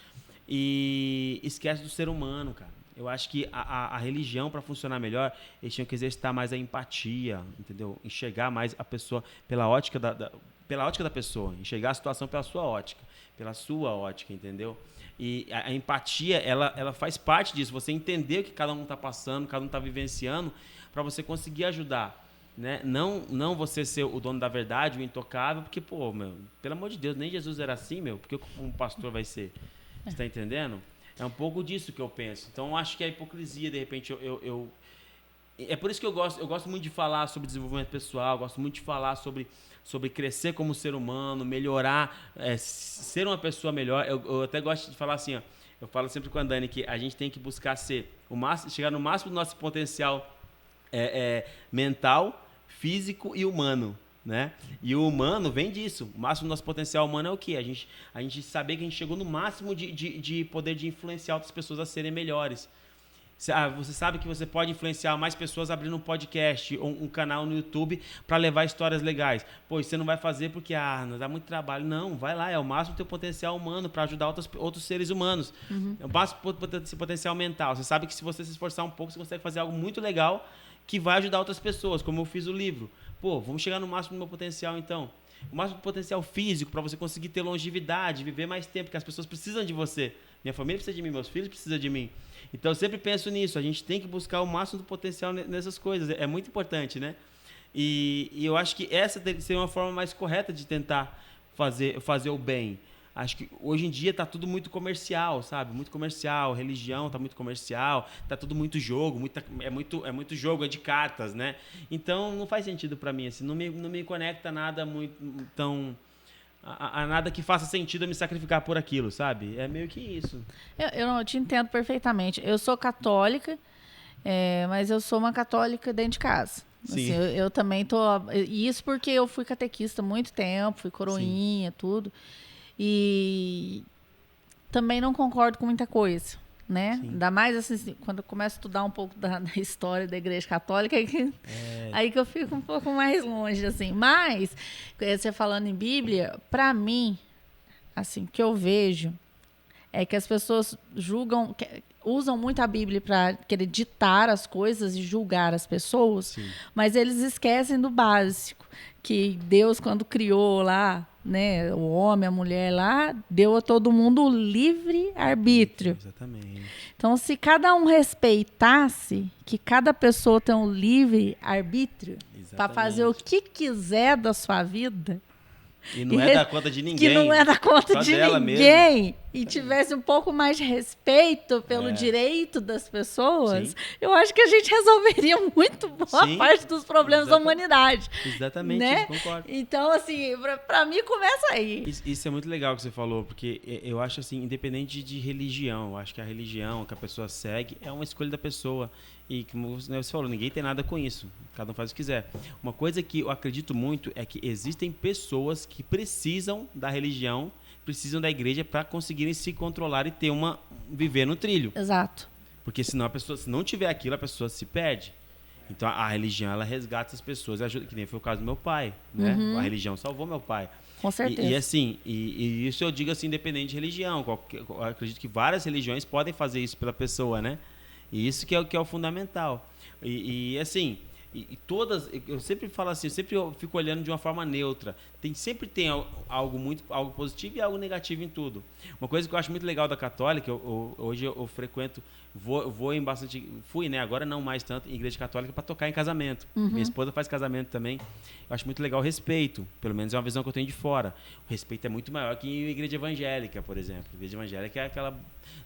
E esquece do ser humano, cara. Eu acho que a religião, para funcionar melhor, eles tinham que exercitar mais a empatia, entendeu? Enxergar mais a pessoa pela ótica da pessoa, enxergar a situação pela sua ótica, entendeu? E a empatia, ela faz parte disso, você entender o que cada um está passando, cada um está vivenciando, para você conseguir ajudar, né? Não você ser o dono da verdade, o intocável, porque, pô, meu, pelo amor de Deus, nem Jesus era assim, meu, porque um pastor vai ser? Você está entendendo? É um pouco disso que eu penso. Então, eu acho que a hipocrisia, de repente, É por isso que eu gosto muito de falar sobre desenvolvimento pessoal, gosto muito de falar sobre crescer como ser humano, melhorar, ser uma pessoa melhor. Eu até gosto de falar assim, ó, eu falo sempre com a Dani que a gente tem que buscar chegar no máximo do nosso potencial mental, físico e humano, né? E o humano vem disso. O máximo do nosso potencial humano é o quê? A gente saber que a gente chegou no máximo de poder de influenciar outras pessoas a serem melhores. Você sabe que você pode influenciar mais pessoas abrindo um podcast ou um canal no YouTube para levar histórias legais. Pô, você não vai fazer porque não dá muito trabalho. Não, vai lá, é o máximo do teu potencial humano para ajudar outros seres humanos. É o máximo do potencial mental. Você sabe que se você se esforçar um pouco, você consegue fazer algo muito legal que vai ajudar outras pessoas, como eu fiz o livro. Pô, vamos chegar no máximo do meu potencial então. O máximo do potencial físico para você conseguir ter longevidade, viver mais tempo, porque as pessoas precisam de você. Minha família precisa de mim, meus filhos precisam de mim. Então eu sempre penso nisso, a gente tem que buscar o máximo do potencial nessas coisas, é muito importante, né? E eu acho que essa deve ser uma forma mais correta de tentar fazer o bem. Acho que hoje em dia tá tudo muito comercial, sabe? Muito comercial, religião tá muito comercial, tá tudo muito jogo, é muito jogo, é de cartas, né? Então não faz sentido para mim, assim, não me conecta nada muito tão... A nada que faça sentido eu me sacrificar por aquilo, sabe? É meio que isso. Eu te entendo perfeitamente. Eu sou católica, mas eu sou uma católica dentro de casa. Assim, eu também tô... Isso porque eu fui catequista há muito tempo, fui coroinha, tudo. E também não concordo com muita coisa, né? Sim. Ainda mais assim, quando eu começo a estudar um pouco da história da Igreja Católica, aí que eu fico um pouco mais longe, assim. Mas, você falando em Bíblia, para mim, assim, o que eu vejo é que as pessoas usam muito a Bíblia para querer ditar as coisas e julgar as pessoas, Sim. mas eles esquecem do básico, que Deus, quando criou lá, né, o homem, a mulher lá, deu a todo mundo livre arbítrio. Exatamente. Então, se cada um respeitasse que cada pessoa tem um livre arbítrio para fazer o que quiser da sua vida, e não é da conta de ninguém. Que não é da conta só de dela ninguém. Mesmo. E tivesse um pouco mais de respeito pelo direito das pessoas, eu acho que a gente resolveria muito boa parte dos problemas da humanidade. Exatamente, né? isso, concordo. Então, assim, pra mim, começa aí. Isso é muito legal que você falou, porque eu acho assim, independente de religião, eu acho que a religião que a pessoa segue é uma escolha da pessoa. E como você falou, ninguém tem nada com isso. Cada um faz o que quiser. Uma coisa que eu acredito muito é que existem pessoas que precisam da religião, precisam da igreja para conseguirem se controlar e viver no trilho. Exato. Porque senão a pessoa, se não tiver aquilo, a pessoa se perde. Então a religião, ela resgata as pessoas, ajuda, que nem foi o caso do meu pai, né? A religião salvou meu pai. Com certeza. E assim, e isso eu digo assim, independente de religião. Eu acredito que várias religiões podem fazer isso pela pessoa, né? E isso que é o fundamental. E assim, todas, eu sempre falo assim, eu sempre fico olhando de uma forma neutra. Sempre tem algo positivo e algo negativo em tudo. Uma coisa que eu acho muito legal da católica, hoje eu frequento, vou em bastante, fui, né, agora não mais tanto, em igreja católica para tocar em casamento. Minha esposa faz casamento também. Eu acho muito legal o respeito, pelo menos é uma visão que eu tenho de fora. O respeito é muito maior que em igreja evangélica, por exemplo. A igreja evangélica é aquela,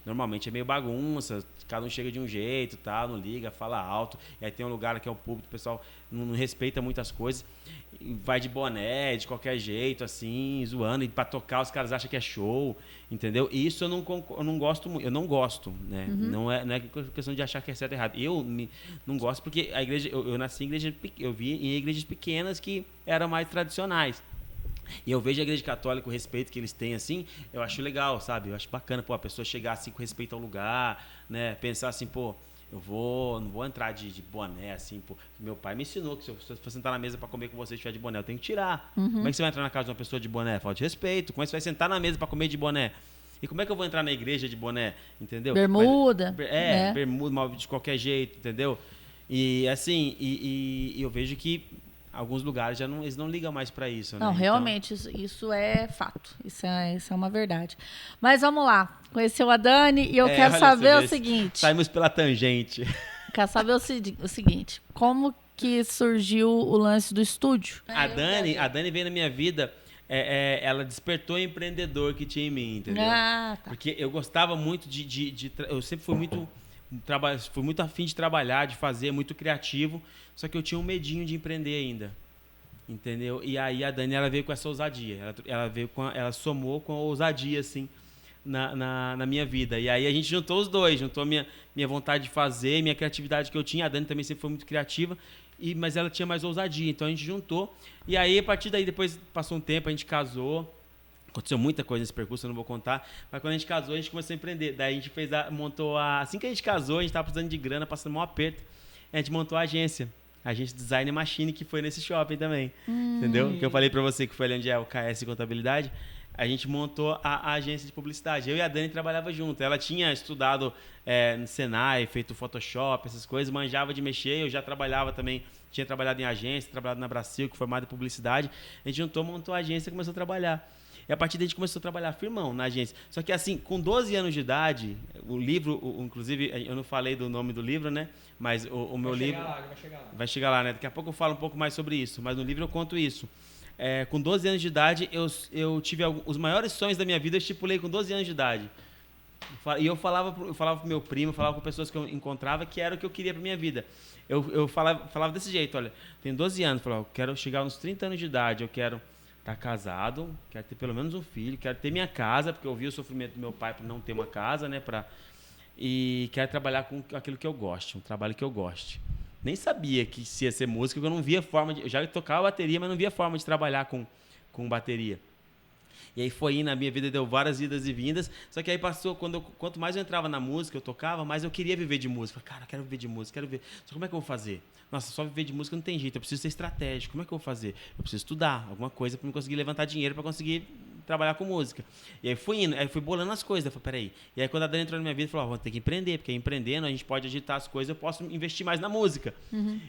normalmente é meio bagunça, cada um chega de um jeito, tá, não liga, fala alto, e aí tem um lugar que é o público, o pessoal não respeita muitas coisas, vai de boné, de qualquer jeito, assim, zoando, e pra tocar os caras acham que é show, entendeu? E isso eu não gosto muito, eu não gosto, né? Não é questão de achar que é certo ou errado. Eu não gosto porque a igreja, eu nasci em igreja, eu vi em igrejas pequenas que eram mais tradicionais. E eu vejo a igreja católica, o respeito que eles têm, assim, eu acho legal, sabe? Eu acho bacana, pô, a pessoa chegar assim com respeito ao lugar, né? Pensar assim, pô, não vou entrar de boné, assim, pô. Meu pai me ensinou que se eu for sentar na mesa para comer com você e estiver de boné, eu tenho que tirar. Como é que você vai entrar na casa de uma pessoa de boné? Falta de respeito. Como é que você vai sentar na mesa para comer de boné? E como é que eu vou entrar na igreja de boné? Entendeu? Bermuda. Bermuda, de qualquer jeito, entendeu? E assim, e eu vejo que alguns lugares eles não ligam mais para isso, né? Não, realmente, isso é fato. Isso é uma verdade. Mas vamos lá. Conheceu a Dani e eu quero saber o seguinte. Saímos pela tangente. Quero saber o seguinte. Como que surgiu o lance do estúdio? A Dani veio na minha vida, ela despertou o empreendedor que tinha em mim, entendeu? Ah, tá. Porque eu gostava muito eu sempre fui muito fui muito afim de trabalhar, de fazer, muito criativo, só que eu tinha um medinho de empreender ainda. Entendeu? E aí a Dani, ela veio com essa ousadia. Ela somou com a ousadia, assim, na minha vida. E aí a gente juntou os dois, juntou minha vontade de fazer, minha criatividade que eu tinha. A Dani também sempre foi muito criativa, mas ela tinha mais ousadia. Então a gente juntou. E aí, a partir daí, depois passou um tempo, a gente casou. Aconteceu muita coisa nesse percurso, eu não vou contar. Mas quando a gente casou, a gente começou a empreender. Daí a gente assim que a gente casou, a gente estava precisando de grana, passando um aperto. A gente montou a agência. A agência Design Machine, que foi nesse shopping também. Entendeu? Que eu falei pra você que foi ali onde é o KS Contabilidade. A gente montou a agência de publicidade. Eu e a Dani trabalhava junto. Ela tinha estudado no Senai, feito Photoshop, essas coisas, manjava de mexer. Eu já trabalhava também, tinha trabalhado em agência, trabalhado na Brasil, que formado em publicidade. A gente juntou, montou a agência e começou a trabalhar. E a partir daí a gente começou a trabalhar firmão na agência. Só que assim, com 12 anos de idade, o livro, inclusive, eu não falei do nome do livro, né? Mas o meu livro... Vai chegar lá, né? Daqui a pouco eu falo um pouco mais sobre isso. Mas no livro eu conto isso. Com 12 anos de idade, eu tive os maiores sonhos da minha vida, eu estipulei com 12 anos de idade. E eu falava pro meu primo, falava com pessoas que eu encontrava, que era o que eu queria pra minha vida. Eu falava desse jeito, olha, tenho 12 anos, eu quero chegar uns 30 anos de idade, eu quero estar casado, quero ter pelo menos um filho, quero ter minha casa, porque eu vi o sofrimento do meu pai por não ter uma casa, né, e quero trabalhar com aquilo que eu gosto, um trabalho que eu goste. Nem sabia que ia ser música, porque eu não via forma de... Eu já tocava bateria, mas não via forma de trabalhar com bateria. E aí foi indo, na minha vida deu várias idas e vindas, só que aí passou, quanto mais eu entrava na música, eu tocava, mais eu queria viver de música. Cara, eu quero viver de música, quero viver. Só como é que eu vou fazer? Nossa, só viver de música não tem jeito, eu preciso ser estratégico. Como é que eu vou fazer? Eu preciso estudar alguma coisa para me conseguir levantar dinheiro, para conseguir trabalhar com música. E aí fui indo, aí fui bolando as coisas, eu falei, peraí. E aí quando a Dani entrou na minha vida, falou, vou ter que empreender, porque empreendendo a gente pode agitar as coisas, eu posso investir mais na música.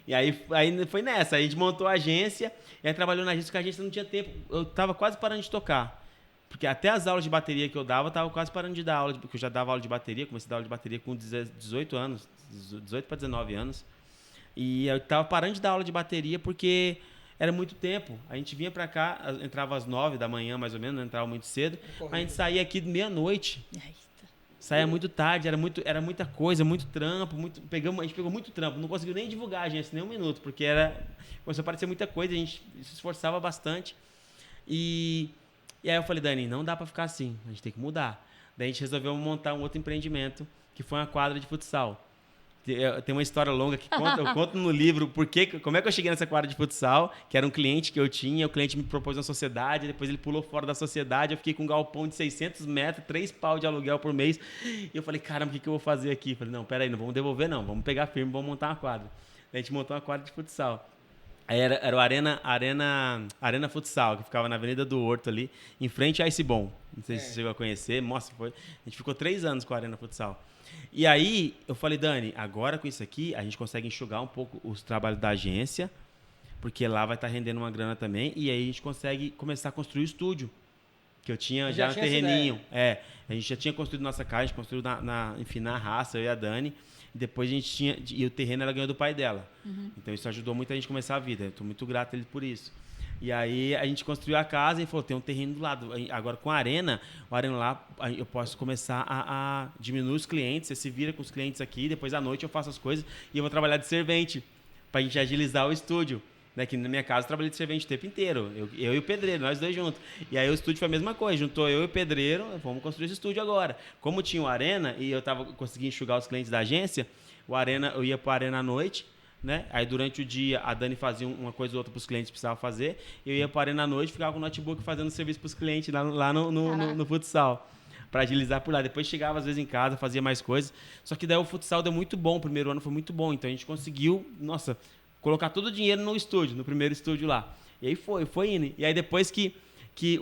E aí foi nessa, aí a gente montou a agência, e aí trabalhou na agência, porque a agência não tinha tempo, eu tava quase parando de tocar. Porque até as aulas de bateria que eu dava, eu tava quase parando de dar aula, porque eu já dava aula de bateria, comecei a dar aula de bateria com 18 anos, 18 para 19 anos. E eu tava parando de dar aula de bateria porque era muito tempo. A gente vinha para cá, entrava às 9 da manhã, mais ou menos, não entrava muito cedo. A gente saía aqui de meia-noite. Saía muito tarde, era muita coisa, muito trampo, a gente pegou muito trampo, não conseguiu nem divulgar a agência, nem um minuto, porque começou a aparecer muita coisa, a gente se esforçava bastante. E aí eu falei, Dani, não dá pra ficar assim, a gente tem que mudar. Daí a gente resolveu montar um outro empreendimento, que foi uma quadra de futsal. Tem uma história longa que eu conto no livro como é que eu cheguei nessa quadra de futsal, que era um cliente que eu tinha, o cliente me propôs uma sociedade, depois ele pulou fora da sociedade, eu fiquei com um galpão de 600 metros, 3 pau de aluguel por mês, e eu falei, caramba, o que eu vou fazer aqui? Eu falei, não, peraí, não vamos devolver não, vamos pegar firme, vamos montar uma quadra. Daí a gente montou uma quadra de futsal. Aí era o Arena Futsal, que ficava na Avenida do Horto ali, em frente a Ice Bom. Não sei se você chegou a conhecer. Nossa, a gente ficou 3 anos com a Arena Futsal. E aí eu falei, Dani, agora com isso aqui, a gente consegue enxugar um pouco os trabalhos da agência, porque lá vai estar rendendo uma grana também, e aí a gente consegue começar a construir o estúdio, que eu tinha já no terreninho. A gente já tinha construído nossa casa, a gente construiu enfim, na raça, eu e a Dani. E depois a gente tinha... E o terreno ela ganhou do pai dela. Então isso ajudou muito a gente a começar a vida. Eu estou muito grato a ele por isso. E aí a gente construiu a casa e falou, tem um terreno do lado. Agora com a Arena lá eu posso começar a diminuir os clientes. Você se vira com os clientes aqui, depois à noite eu faço as coisas e eu vou trabalhar de servente para a gente agilizar o estúdio. Né, que na minha casa eu trabalhei de servente o tempo inteiro. Eu e o pedreiro, nós dois juntos. E aí o estúdio foi a mesma coisa. Juntou eu e o pedreiro, vamos construir esse estúdio agora. Como tinha o Arena e eu conseguindo enxugar os clientes da agência, eu ia para a Arena à noite, né? Aí durante o dia a Dani fazia uma coisa ou outra para os clientes que precisava fazer. Eu ia para a Arena à noite, ficava com o notebook fazendo serviço para os clientes lá no futsal. Para agilizar por lá. Depois chegava às vezes em casa, fazia mais coisas. Só que daí o futsal deu muito bom. O primeiro ano foi muito bom. Então a gente conseguiu, colocar todo o dinheiro no estúdio, no primeiro estúdio lá. E aí foi indo. E aí depois que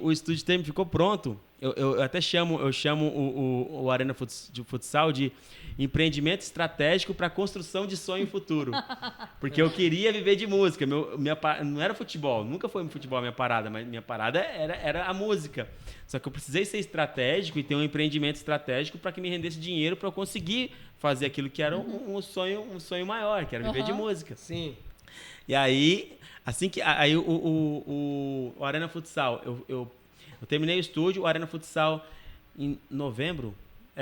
o estúdio ficou pronto, eu até chamo o Arena de Futsal de empreendimento estratégico para construção de sonho futuro. Porque eu queria viver de música. Não era futebol, nunca foi futebol a minha parada, mas minha parada era a música. Só que eu precisei ser estratégico e ter um empreendimento estratégico para que me rendesse dinheiro para eu conseguir fazer aquilo que era um sonho maior, que era viver de música. Sim. E aí, aí o Arena Futsal, eu terminei o estúdio, o Arena Futsal em novembro,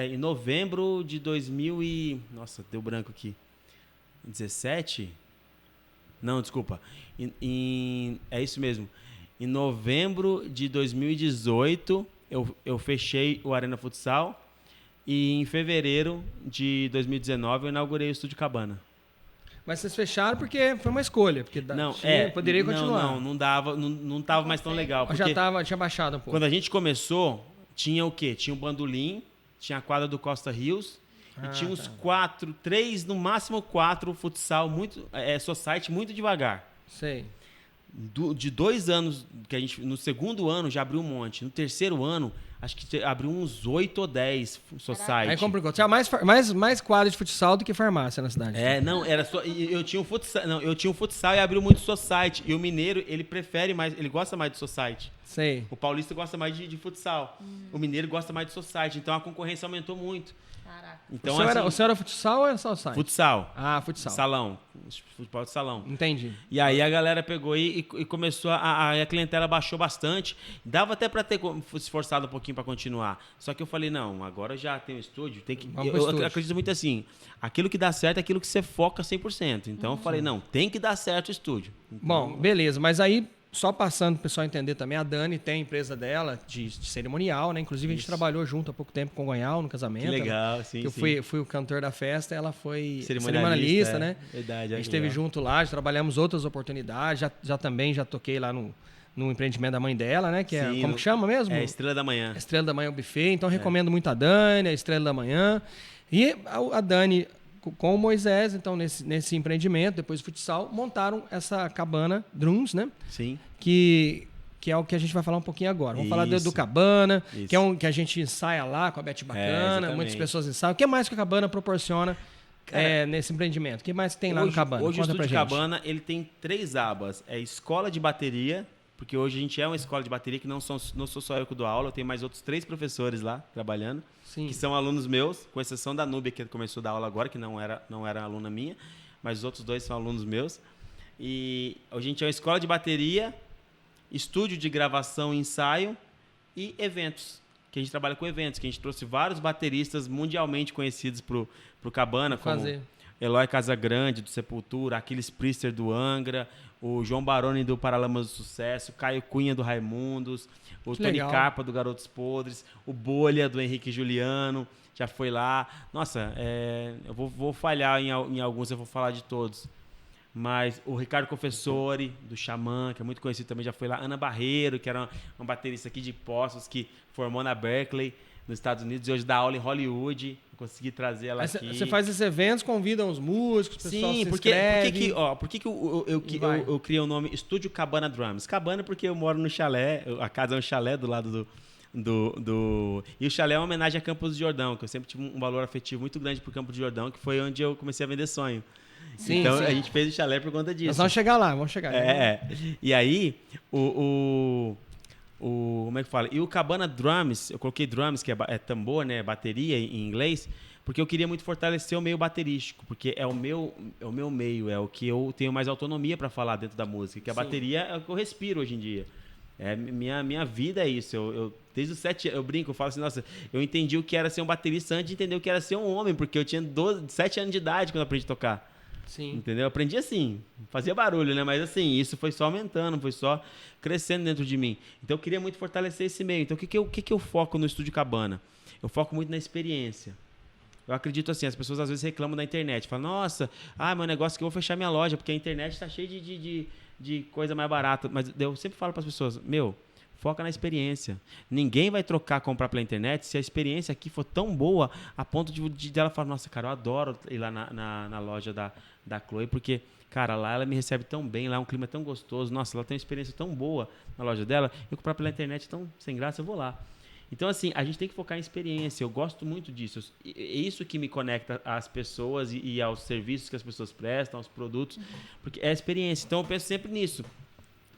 em novembro de 2000 e... Nossa, deu branco aqui. 17? Não, desculpa. É isso mesmo. Em novembro de 2018, eu fechei o Arena Futsal. E em fevereiro de 2019, eu inaugurei o Estúdio Cabana. Mas vocês fecharam porque foi uma escolha. Porque poderia continuar. Não dava, não tava mais tão legal. Porque tinha baixado um pouco. Quando a gente começou, tinha o quê? Tinha o Bandolim, tinha a quadra do Costa Rios, e tinha uns 3, no máximo 4 futsal, society muito devagar. Sei. De 2 anos, que a gente, no segundo ano já abriu um monte. No terceiro ano, acho que abriu uns 8 ou 10 society. Aí complicou. Tinha mais quadra de futsal do que farmácia na cidade. Não, era só. Eu tinha um futsal e abriu muito society. E o mineiro, ele prefere mais, ele gosta mais de society. Sei. O paulista gosta mais de futsal. O mineiro gosta mais de society. Então a concorrência aumentou muito. Caraca. Então, o seu era futsal ou era society? Futsal. Ah, futsal. Salão. Futebol de salão. Entendi. E aí a galera pegou e começou, a clientela baixou bastante. Dava até para ter se esforçado um pouquinho para continuar. Só que eu falei, não, agora já tem um estúdio, tem que... Eu acredito muito assim, aquilo que dá certo é aquilo que você foca 100%. Então eu falei, não, tem que dar certo o estúdio. Então, bom, beleza, mas aí... Só passando para o pessoal entender também, a Dani tem a empresa dela de cerimonial, né? Inclusive, a gente trabalhou junto há pouco tempo com o Gonhal no casamento. Que legal, sim, eu fui o cantor da festa, ela foi cerimonialista, né? Verdade, a gente esteve junto lá, já trabalhamos outras oportunidades, já toquei lá no empreendimento da mãe dela, né? Que como que chama mesmo? Estrela da Manhã. Estrela da Manhã, o buffet. Então, recomendo muito a Dani, a Estrela da Manhã. E a Dani... com o Moisés, então, nesse empreendimento, depois do futsal, montaram essa cabana Drums, né? Sim. Que é o que a gente vai falar um pouquinho agora. Vamos falar do cabana, que a gente ensaia lá com a Bete Bacana, muitas pessoas ensaiam. O que mais que a cabana proporciona nesse empreendimento? O que mais tem lá no cabana? Hoje o Estúdio Cabana ele tem 3 abas. É escola de bateria, porque hoje a gente é uma escola de bateria que não sou só eu que dou aula, eu tenho mais outros 3 professores lá trabalhando. Sim. Que são alunos meus, com exceção da Núbia, que começou a dar aula agora, que não era aluna minha, mas os outros 2 são alunos meus. E a gente é uma escola de bateria, estúdio de gravação e ensaio e eventos, que a gente trabalha com eventos, que a gente trouxe vários bateristas mundialmente conhecidos pro Cabana, como Eloy Casagrande, do Sepultura, Aquiles Priester, do Angra, o João Baroni, do Paralamas do Sucesso, Caio Cunha, do Raimundos, o Tony Carpa, do Garotos Podres, o Bolha, do Henrique Juliano, já foi lá. Nossa, eu vou falhar em alguns, eu vou falar de todos. Mas o Ricardo Confessori, do Xamã, que é muito conhecido também, já foi lá. Ana Barreiro, que era uma baterista aqui de Poços, que formou na Berkeley, nos Estados Unidos, e hoje dá aula em Hollywood. Consegui trazer ela aqui. Você faz esses eventos, convida os músicos, o pessoal se inscreve. Por que eu criei o nome Estúdio Cabana Drums? Cabana porque eu moro no chalé, a casa é um chalé do lado do... E o chalé é uma homenagem a Campos do Jordão, que eu sempre tive um valor afetivo muito grande pro Campos do Jordão, que foi onde eu comecei a vender sonho. Sim, então a gente fez o chalé por conta disso. Nós vamos chegar lá, vamos chegar. E aí, como é que fala? E o Cabana Drums, eu coloquei drums, que é tambor, né? Bateria em inglês, porque eu queria muito fortalecer o meio baterístico, porque é o meu meio, é o que eu tenho mais autonomia para falar dentro da música, que a bateria é o que eu respiro hoje em dia. Minha vida é isso. Eu desde os 7 anos, eu brinco, eu falo assim, nossa, eu entendi o que era ser um baterista antes de entender o que era ser um homem, porque eu tinha 7 anos de idade quando eu aprendi a tocar. Sim. Entendeu? Eu aprendi assim, fazia barulho, né? Mas assim, isso foi só aumentando, foi só crescendo dentro de mim. Então eu queria muito fortalecer esse meio. Então o que eu foco no Estúdio Cabana? Eu foco muito na experiência. Eu acredito assim, as pessoas às vezes reclamam da internet. Falam, nossa, meu negócio é que eu vou fechar minha loja, porque a internet está cheia de coisa mais barata. Mas eu sempre falo para as pessoas, foca na experiência. Ninguém vai comprar pela internet se a experiência aqui for tão boa a ponto de ela falar, nossa, cara, eu adoro ir lá na loja da Chloe, porque, cara, lá ela me recebe tão bem, lá é um clima tão gostoso, nossa, ela tem uma experiência tão boa na loja dela, eu comprar pela internet tão sem graça, eu vou lá. Então, assim, a gente tem que focar em experiência, eu gosto muito disso, é isso que me conecta às pessoas e aos serviços que as pessoas prestam, aos produtos, porque é a experiência, então eu penso sempre nisso.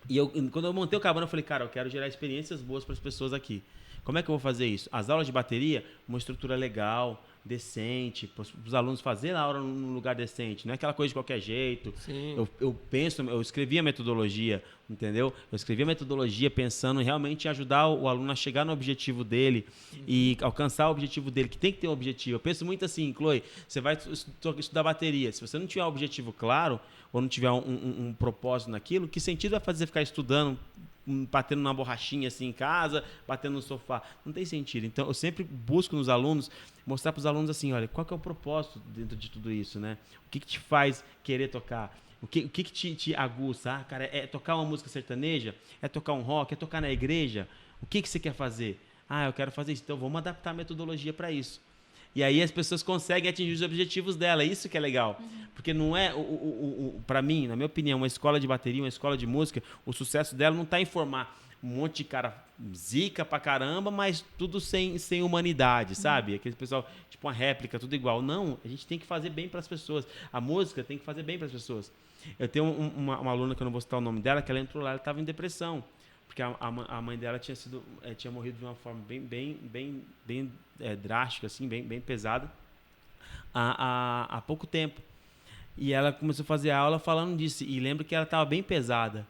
E quando eu montei o Cabana, eu falei, cara, eu quero gerar experiências boas para as pessoas aqui. Como é que eu vou fazer isso? As aulas de bateria, uma estrutura legal, decente, para os alunos fazerem a aula num lugar decente, não é aquela coisa de qualquer jeito. Eu escrevi a metodologia, entendeu? Eu escrevi a metodologia pensando realmente em ajudar o aluno a chegar no objetivo dele e alcançar o objetivo dele, que tem que ter um objetivo. Eu penso muito assim, Chloe, você vai estudar bateria, se você não tiver um objetivo claro, ou não tiver um propósito naquilo, que sentido vai fazer ficar estudando, batendo numa borrachinha assim em casa, batendo no sofá? Não tem sentido. Então, eu sempre busco nos alunos, mostrar para os alunos assim, olha, qual que é o propósito dentro de tudo isso, né? O que te faz querer tocar? O que te aguça? Ah, cara, é tocar uma música sertaneja? É tocar um rock? É tocar na igreja? O que você quer fazer? Ah, eu quero fazer isso. Então, vamos adaptar a metodologia para isso. E aí as pessoas conseguem atingir os objetivos dela. Isso que é legal. Porque não é, para mim, na minha opinião, uma escola de bateria, uma escola de música, o sucesso dela não está em formar um monte de cara zica pra caramba, mas tudo sem humanidade, sabe? Aquele pessoal, tipo uma réplica, tudo igual. Não, a gente tem que fazer bem para as pessoas. A música tem que fazer bem para as pessoas. Eu tenho uma aluna, que eu não vou citar o nome dela, que ela entrou lá, ela estava em depressão. Porque a mãe dela tinha morrido de uma forma bem drástica, assim, bem pesada, há pouco tempo. E ela começou a fazer aula falando disso. E lembro que ela estava bem pesada.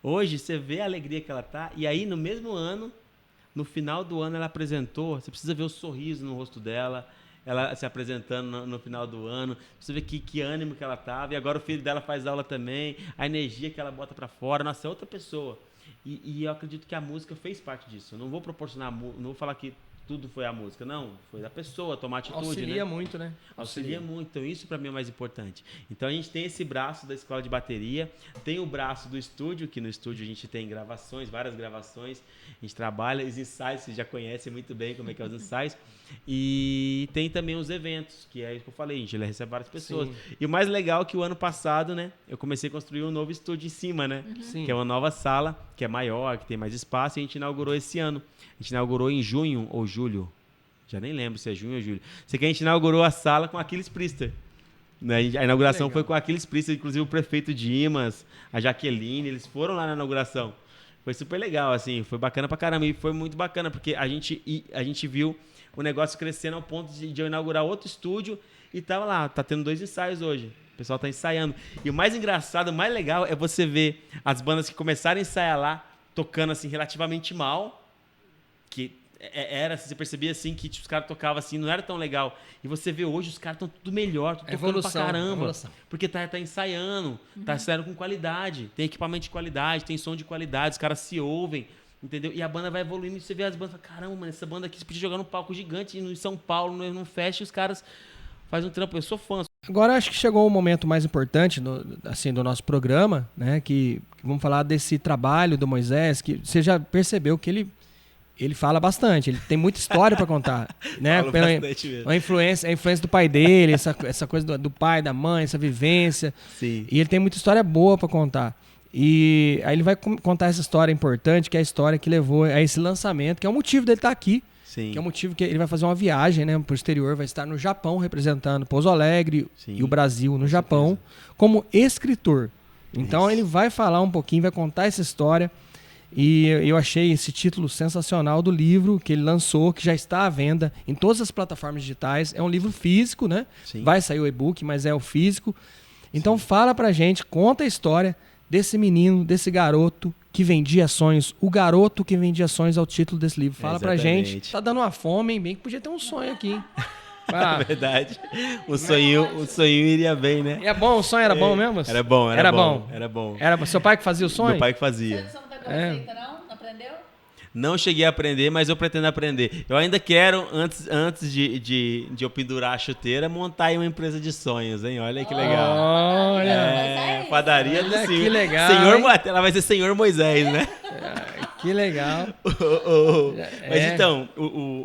Hoje, você vê a alegria que ela está. E aí, no mesmo ano, no final do ano, ela apresentou. Você precisa ver o sorriso no rosto dela. Ela se apresentando no final do ano. Você vê que ânimo que ela estava. E agora o filho dela faz aula também. A energia que ela bota para fora. Nossa, é outra pessoa. E eu acredito que a música fez parte disso. Eu não vou proporcionar, não vou falar que tudo foi a música, não. Foi da pessoa tomar atitude. Auxilia muito, né? Auxilia muito. Então, isso para mim é o mais importante. Então, a gente tem esse braço da escola de bateria, tem o braço do estúdio, que no estúdio a gente tem gravações, várias gravações. A gente trabalha os ensaios, vocês já conhecem muito bem como é que é os ensaios. E tem também os eventos, que é isso que eu falei, a gente recebe várias pessoas. Sim. E o mais legal é que o ano passado, né, eu comecei a construir um novo estúdio em cima, né? Sim. Que é uma nova sala, que é maior, que tem mais espaço, e a gente inaugurou esse ano. A gente inaugurou em junho ou julho. Já nem lembro se é junho ou julho. Sei que a gente inaugurou a sala com Aquiles Priester. Né? A inauguração foi com Aquiles Priester, inclusive o prefeito Dimas, a Jaqueline, eles foram lá na inauguração. Foi super legal, assim, foi bacana pra caramba. E foi muito bacana, porque a gente viu o negócio crescendo ao ponto de eu inaugurar outro estúdio e tava lá, tá tendo 2 ensaios hoje. O pessoal tá ensaiando. E o mais engraçado, o mais legal é você ver as bandas que começaram a ensaiar lá, tocando assim relativamente mal, que era, você percebia assim que os caras tocavam assim, não era tão legal. E você vê hoje os caras estão tudo melhor, tocando evolução, pra caramba. Evolução. Porque tá ensaiando, tá ensaiando com qualidade, tem equipamento de qualidade, tem som de qualidade, os caras se ouvem, entendeu? E a banda vai evoluindo e você vê as bandas, caramba, mano, essa banda aqui você podia jogar num palco gigante em São Paulo, não fecha, e os caras fazem um trampo. Eu sou fã. Agora acho que chegou o momento mais importante do nosso programa, né? Que vamos falar desse trabalho do Moisés, que você já percebeu que ele fala bastante, ele tem muita história para contar, né? A influência do pai dele, essa coisa do pai, da mãe, essa vivência. Sim. E ele tem muita história boa para contar. E aí ele vai contar essa história importante, que é a história que levou a esse lançamento, que é o motivo dele estar aqui. Sim. Que é o motivo que ele vai fazer uma viagem, né, para o exterior, vai estar no Japão representando Pouso Alegre. Sim. E o Brasil no Japão como escritor. Então ele vai falar um pouquinho, vai contar essa história. E eu achei esse título sensacional do livro que ele lançou, que já está à venda em todas as plataformas digitais. É um livro físico, né? Sim. Vai sair o e-book, mas é o físico. Então fala pra gente, conta a história desse menino, desse garoto que vendia sonhos. O garoto que vendia sonhos é o título desse livro. Fala pra gente. Tá dando uma fome, hein? Bem que podia ter um sonho aqui, hein? É verdade. O sonho iria bem, né? É bom? O sonho era bom mesmo? Era bom. Era bom. Era seu pai que fazia o sonho? Meu pai que fazia. Você não pegou receita, não? Não aprendeu? Não cheguei a aprender, mas eu pretendo aprender. Eu ainda quero, antes de eu pendurar a chuteira, montar aí uma empresa de sonhos, hein? Olha que legal. Olha! Padaria do Senhor. Que legal. Ela vai ser Senhor Moisés, né? Que legal. Mas então,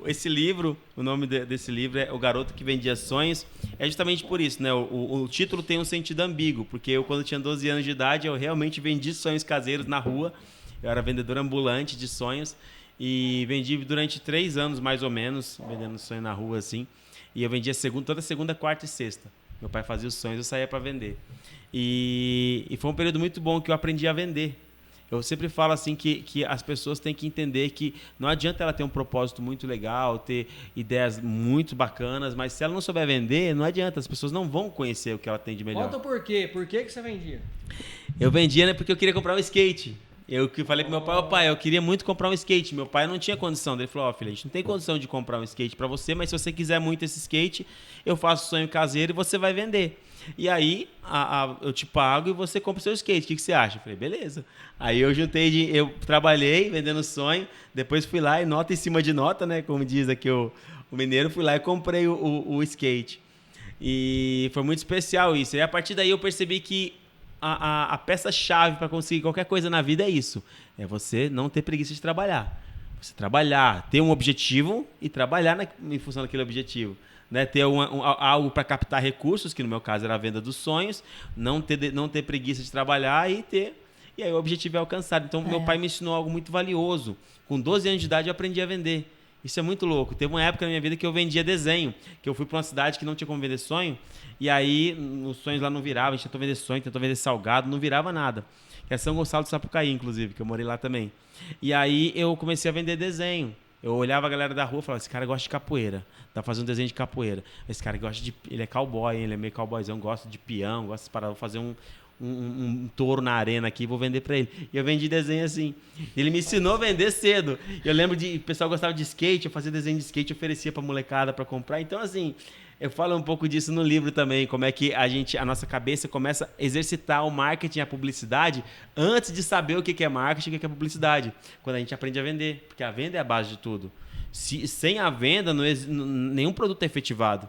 esse livro, o nome desse livro é O Garoto que Vendia Sonhos. É justamente por isso, né? O título tem um sentido ambíguo, porque eu, quando tinha 12 anos de idade, eu realmente vendi sonhos caseiros na rua. Eu era vendedor ambulante de sonhos e vendi durante 3 anos, mais ou menos, vendendo sonho na rua, assim. E eu vendia toda segunda, quarta e sexta. Meu pai fazia os sonhos, eu saía para vender. E foi um período muito bom que eu aprendi a vender. Eu sempre falo assim que as pessoas têm que entender que não adianta ela ter um propósito muito legal, ter ideias muito bacanas, mas se ela não souber vender, não adianta. As pessoas não vão conhecer o que ela tem de melhor. Conta por quê? Por que você vendia? Eu vendia, né, porque eu queria comprar um skate. Eu falei pro meu pai, eu queria muito comprar um skate. Meu pai não tinha condição. Ele falou, filha, a gente não tem condição de comprar um skate para você, mas se você quiser muito esse skate, eu faço sonho caseiro e você vai vender. E aí, eu te pago e você compra o seu skate. O que você acha? Eu falei, beleza. Aí eu eu trabalhei vendendo sonho, depois fui lá e nota em cima de nota, né? Como diz aqui o mineiro, fui lá e comprei o skate. E foi muito especial isso. E a partir daí eu percebi que a peça-chave para conseguir qualquer coisa na vida é isso. É você não ter preguiça de trabalhar. Você trabalhar, ter um objetivo e trabalhar em função daquele objetivo. Né, ter algo para captar recursos, que no meu caso era a venda dos sonhos, não ter preguiça de trabalhar e aí o objetivo é alcançado. Então, meu pai me ensinou algo muito valioso. Com 12 anos de idade, eu aprendi a vender. Isso é muito louco. Teve uma época na minha vida que eu vendia desenho, que eu fui para uma cidade que não tinha como vender sonho, e aí os sonhos lá não viravam, a gente tentou vender sonho, tentou vender salgado, não virava nada. Que é São Gonçalo do Sapucaí, inclusive, que eu morei lá também. E aí eu comecei a vender desenho. Eu olhava a galera da rua e falava, esse cara gosta de capoeira. Tá fazendo um desenho de capoeira. Esse cara gosta ele é cowboy, hein? Ele é meio cowboyzão, gosta de peão, gosta de parar, vou fazer um touro na arena aqui e vou vender pra ele. E eu vendi desenho assim. Ele me ensinou a vender cedo. Eu lembro o pessoal gostava de skate, eu fazia desenho de skate, oferecia pra molecada pra comprar. Então, assim, eu falo um pouco disso no livro também, como é que a nossa cabeça começa a exercitar o marketing e a publicidade antes de saber o que é marketing e o que é publicidade. Quando a gente aprende a vender, porque a venda é a base de tudo. Sem a venda, nenhum produto é efetivado.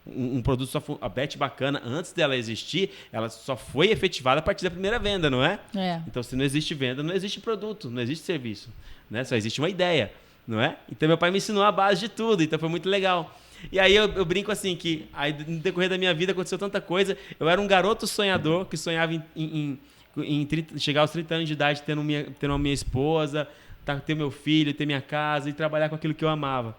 Um produto a Bet Bacana, antes dela existir, ela só foi efetivada a partir da primeira venda, não é? Então, se não existe venda, não existe produto, não existe serviço, né? Só existe uma ideia, não é? Então, meu pai me ensinou a base de tudo, então foi muito legal. E aí eu brinco assim, que aí, no decorrer da minha vida aconteceu tanta coisa. Eu era um garoto sonhador que sonhava em chegar aos 30 anos de idade tendo uma minha esposa, ter meu filho, ter minha casa e trabalhar com aquilo que eu amava.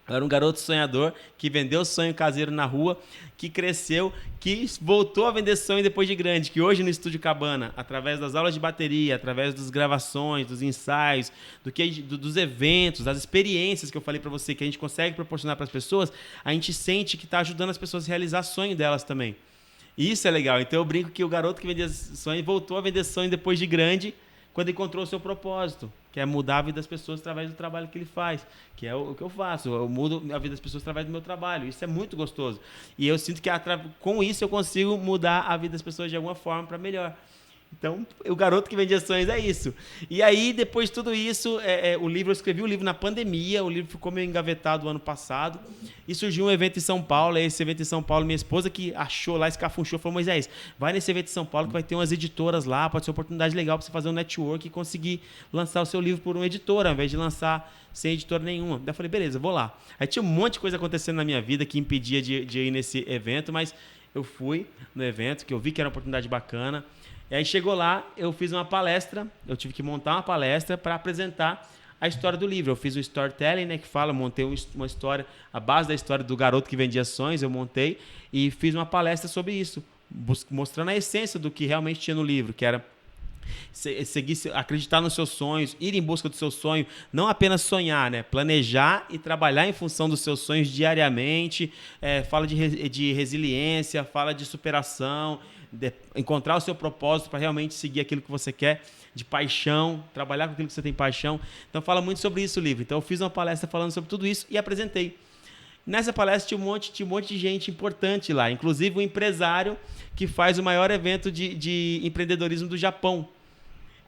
Eu era um garoto sonhador que vendeu sonho caseiro na rua, que cresceu, que voltou a vender sonho depois de grande, que hoje no Estúdio Cabana, através das aulas de bateria, através das gravações, dos ensaios, dos eventos, das experiências que eu falei para você, que a gente consegue proporcionar para as pessoas, a gente sente que está ajudando as pessoas a realizar sonho delas também. E isso é legal. Então eu brinco que o garoto que vendia sonho voltou a vender sonho depois de grande, quando encontrou o seu propósito, que é mudar a vida das pessoas através do trabalho que ele faz, que é o que eu faço. Eu mudo a vida das pessoas através do meu trabalho. Isso é muito gostoso. E eu sinto que com isso eu consigo mudar a vida das pessoas de alguma forma para melhor. Então, o garoto que vendia sonhos é isso. E aí, depois de tudo isso, eu escrevi o livro na pandemia, o livro ficou meio engavetado o ano passado, e surgiu um evento em São Paulo. Esse evento em São Paulo, minha esposa que achou lá, escafunchou, falou, Moisés, vai nesse evento em São Paulo que vai ter umas editoras lá, pode ser uma oportunidade legal para você fazer um network e conseguir lançar o seu livro por uma editora, ao invés de lançar sem editora nenhuma. Daí eu falei, beleza, vou lá. Aí tinha um monte de coisa acontecendo na minha vida que impedia de ir nesse evento, mas eu fui no evento, que eu vi que era uma oportunidade bacana. E aí chegou lá, eu fiz uma palestra, eu tive que montar uma palestra para apresentar a história do livro. Eu fiz um storytelling, né, que montei uma história, a base da história do garoto que vendia sonhos, eu montei e fiz uma palestra sobre isso, mostrando a essência do que realmente tinha no livro, que era acreditar nos seus sonhos, ir em busca do seu sonho, não apenas sonhar, né? Planejar e trabalhar em função dos seus sonhos diariamente. Fala de resiliência, fala de superação, encontrar o seu propósito para realmente seguir aquilo que você quer, de paixão, trabalhar com aquilo que você tem paixão. Então fala muito sobre isso o livro. Então eu fiz uma palestra falando sobre tudo isso e apresentei. Nessa palestra tinha um monte de gente importante lá, inclusive um empresário que faz o maior evento de empreendedorismo do Japão.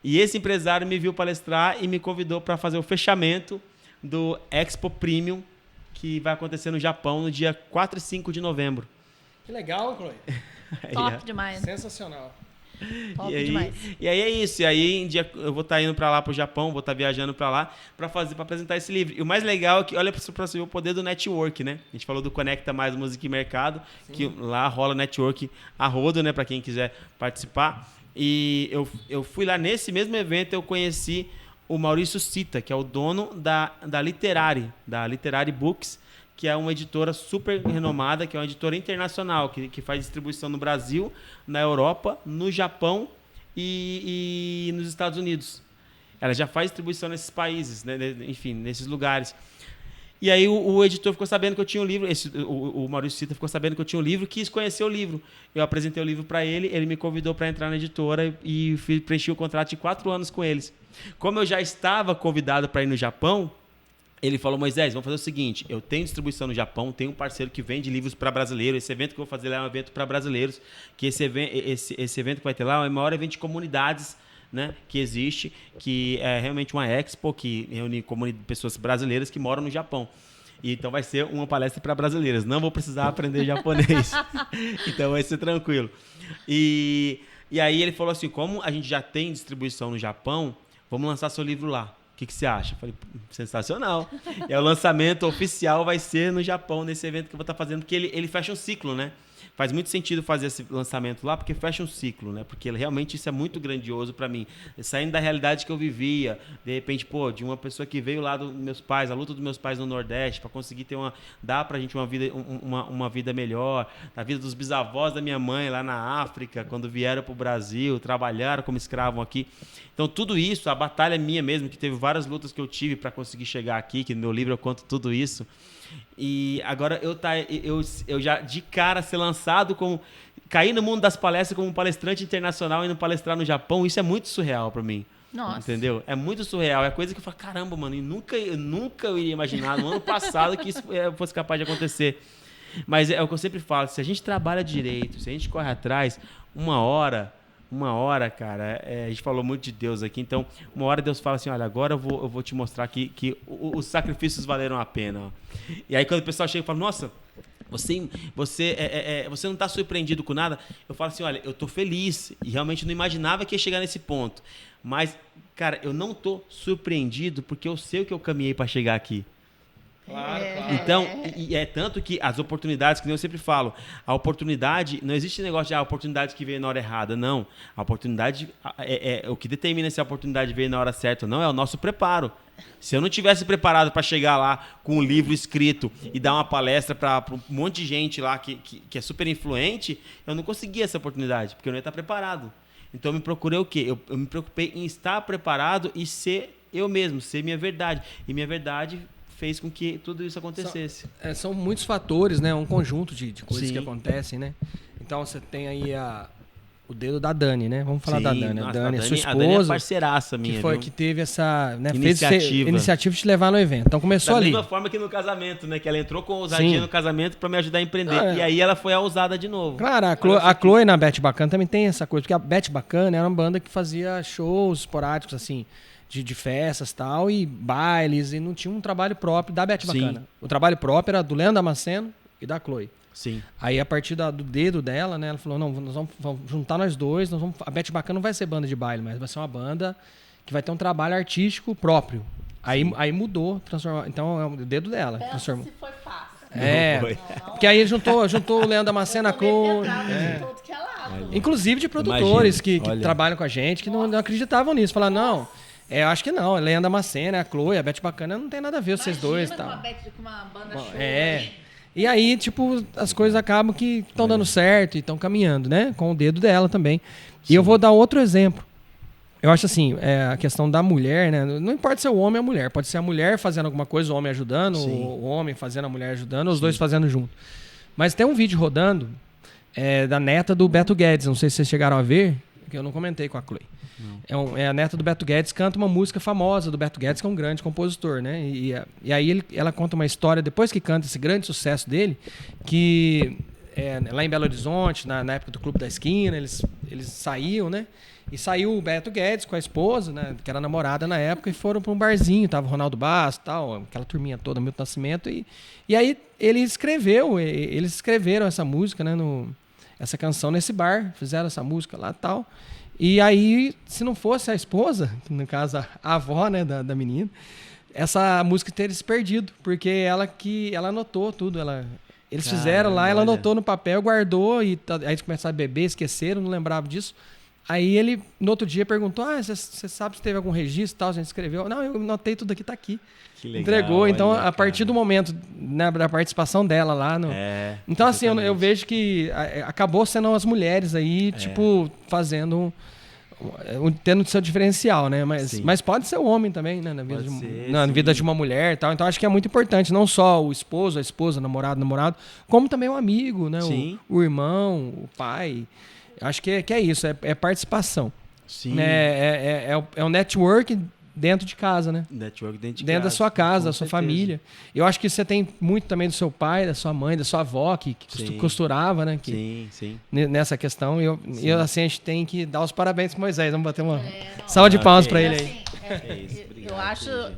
E esse empresário me viu palestrar e me convidou para fazer o fechamento do Expo Premium, que vai acontecer no Japão no dia 4 e 5 de novembro. Que legal, Chloe. Top demais. Sensacional. Top demais. E aí é isso. E aí eu vou estar indo para lá, para o Japão, vou estar viajando para lá para apresentar esse livro. E o mais legal é que, olha para você ver o poder do network, né? A gente falou do Conecta Mais Música e Mercado, sim, que lá rola network a rodo, né? Para quem quiser participar. E eu fui lá nesse mesmo evento, eu conheci o Maurício Cita, que é o dono da Literary Books, que é uma editora super renomada, que é uma editora internacional, que faz distribuição no Brasil, na Europa, no Japão e nos Estados Unidos. Ela já faz distribuição nesses países, né? Enfim, nesses lugares. E aí o editor ficou sabendo que eu tinha um livro, o Maurício Sita ficou sabendo que eu tinha um livro, quis conhecer o livro. Eu apresentei o livro para ele me convidou para entrar na editora e preenchi o contrato de 4 anos com eles. Como eu já estava convidado para ir no Japão, ele falou: Moisés, vamos fazer o seguinte, eu tenho distribuição no Japão, tenho um parceiro que vende livros para brasileiros, esse evento que eu vou fazer lá é um evento para brasileiros, que esse evento que vai ter lá é o maior evento de comunidades, né, que existe, que é realmente uma expo que reúne pessoas brasileiras que moram no Japão. E então vai ser uma palestra para brasileiras. Não vou precisar aprender japonês. Então vai ser tranquilo. E aí ele falou assim, como a gente já tem distribuição no Japão, vamos lançar seu livro lá. O que você acha? Eu falei, sensacional. E aí, o lançamento oficial vai ser no Japão, nesse evento que eu vou estar fazendo, porque ele fecha um ciclo, né? Faz muito sentido fazer esse lançamento lá, porque fecha um ciclo, né? Porque realmente isso é muito grandioso para mim. Saindo da realidade que eu vivia, de repente, de uma pessoa que veio lá dos meus pais, a luta dos meus pais no Nordeste, para conseguir dar pra gente uma vida melhor, a vida dos bisavós da minha mãe lá na África, quando vieram pro Brasil, trabalharam como escravam aqui. Então, tudo isso, a batalha minha mesmo, que teve várias lutas que eu tive para conseguir chegar aqui, que no meu livro eu conto tudo isso. E agora eu já de cara ser lançado cair no mundo das palestras como um palestrante internacional indo palestrar no Japão, isso é muito surreal para mim. Nossa. Entendeu? É muito surreal, é coisa que eu falo, caramba, mano, eu nunca iria imaginar no ano passado que isso fosse capaz de acontecer. Mas é o que eu sempre falo, se a gente trabalha direito, se a gente corre atrás, uma hora, cara, a gente falou muito de Deus aqui, então uma hora Deus fala assim, olha, agora eu vou te mostrar que os sacrifícios valeram a pena. Ó. E aí quando o pessoal chega e fala, nossa, você não está surpreendido com nada? Eu falo assim, olha, eu estou feliz e realmente não imaginava que ia chegar nesse ponto. Mas, cara, eu não estou surpreendido porque eu sei o que eu caminhei para chegar aqui. Claro. Então, e é tanto que as oportunidades, que eu sempre falo, a oportunidade, não existe negócio de a oportunidade que veio na hora errada, não. A oportunidade, o que determina se a oportunidade veio na hora certa ou não é o nosso preparo. Se eu não tivesse preparado para chegar lá com um livro escrito e dar uma palestra para um monte de gente lá que é super influente, eu não conseguia essa oportunidade, porque eu não ia estar preparado. Então, eu me procurei o quê? Eu me preocupei em estar preparado e ser eu mesmo, ser minha verdade. E minha verdade fez com que tudo isso acontecesse. São muitos fatores, né? Um conjunto de coisas Sim. que acontecem, né? Então você tem aí o dedo da Dani, né? Vamos falar da Dani. Nossa, A Dani é sua esposa. A Dani é parceiraça minha, que teve essa iniciativa de te levar no evento. Então começou ali. Da mesma forma que no casamento, né? Que ela entrou com ousadia no casamento para me ajudar a empreender. E aí ela foi a ousada de novo. Claro, a Chloe na Beth Bacana também tem essa coisa. Porque a Beth Bacana era uma banda que fazia shows esporádicos, assim, de festas e tal, e bailes, e não tinha um trabalho próprio da Beth Bacana. O trabalho próprio era do Leandro Damasceno e da Chloe. Sim. Aí, a partir do dedo dela, né, ela falou, não, nós vamos juntar nós dois, a Beth Bacana não vai ser banda de baile, mas vai ser uma banda que vai ter um trabalho artístico próprio. Aí mudou, transformou. Então, é o dedo dela. Transformou. Se foi fácil. Porque aí juntou o Leandro Damasceno, a Chloe. Inclusive de produtores que trabalham com a gente, que não acreditavam nisso. Falaram, não, eu acho que não. A Leandro Damasceno, a Chloe, a Beth Bacana, não tem nada a ver vocês dois. Tal. Com uma banda show. E aí, tipo, as coisas acabam que estão dando certo e estão caminhando, né? Com o dedo dela também. Sim. E eu vou dar outro exemplo. Eu acho assim, a questão da mulher, né? Não importa se é o homem ou a mulher. Pode ser a mulher fazendo alguma coisa, o homem ajudando, o homem fazendo a mulher ajudando, os dois fazendo junto. Mas tem um vídeo rodando da neta do Beto Guedes. Não sei se vocês chegaram a ver, que eu não comentei com a Chloe. A neta do Beto Guedes, canta uma música famosa do Beto Guedes, que é um grande compositor, né? E aí ela conta uma história, depois que canta esse grande sucesso dele, que lá em Belo Horizonte, na época do Clube da Esquina, eles saíam, né? E saiu o Beto Guedes com a esposa, né? Que era namorada na época, e foram para um barzinho, tava o Ronaldo Basso, tal, aquela turminha toda, Milton Nascimento, e aí eles escreveram essa música, né? Essa canção nesse bar, fizeram essa música lá e tal. E aí, se não fosse a esposa, no caso a avó, né, da menina, essa música teria se perdido, porque ela anotou tudo, eles fizeram lá, ela anotou no papel, guardou, e aí eles começaram a beber, esqueceram, não lembravam disso. Aí ele, no outro dia, perguntou, você sabe se teve algum registro e tal, a gente escreveu? Não, eu anotei tudo aqui, tá aqui. Que legal. Entregou, então, a partir do momento, né, da participação dela lá. Então, assim, eu vejo que acabou sendo as mulheres aí, tipo, fazendo tendo seu diferencial, né? Mas pode ser o homem também, né? Na vida de uma mulher e tal. Então acho que é muito importante, não só o esposo, a esposa, namorado, como também o amigo, né? O irmão, o pai. Acho que é isso, é participação. Sim. É um network dentro de casa, né? Network dentro da sua casa, da sua família. Eu acho que você tem muito também do seu pai, da sua mãe, da sua avó, que costurava, né? Sim. Nessa questão. E assim, a gente tem que dar os parabéns pro Moisés. Vamos bater uma salva de palmas para ele aí.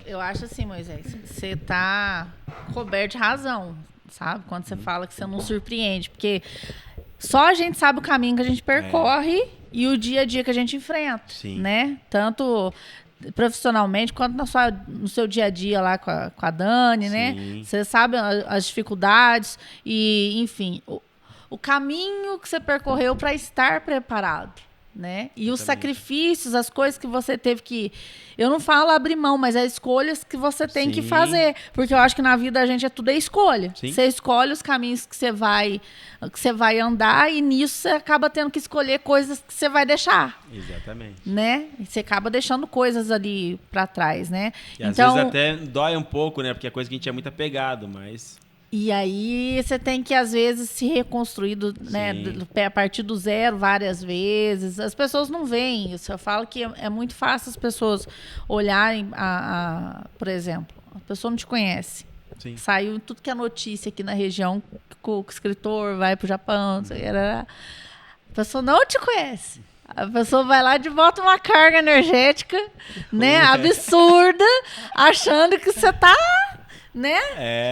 Eu acho assim, Moisés, você tá coberto de razão, sabe? Quando você fala que você não surpreende. Porque só a gente sabe o caminho que a gente percorre e o dia a dia que a gente enfrenta, né? Tanto profissionalmente quanto no seu dia a dia lá com a Dani, né? Você sabe as dificuldades e, enfim, o caminho que você percorreu para estar preparado, né? E os sacrifícios, as coisas que você teve que... Eu não falo abrir mão, mas as escolhas que você tem que fazer. Porque eu acho que na vida a gente tudo é escolha. Você escolhe os caminhos que você vai andar e nisso você acaba tendo que escolher coisas que você vai deixar. Exatamente. Né? E você acaba deixando coisas ali para trás, né? E às vezes até dói um pouco, né? Porque é coisa que a gente é muito apegado, mas... E aí você tem que, às vezes, se reconstruir né, a partir do zero várias vezes. As pessoas não veem isso. Eu falo que é muito fácil as pessoas olharem, por exemplo, a pessoa não te conhece. Saiu tudo que é notícia aqui na região, que o escritor vai para o Japão, a pessoa não te conhece. A pessoa vai lá e bota uma carga energética, né, absurda, achando que você tá... né?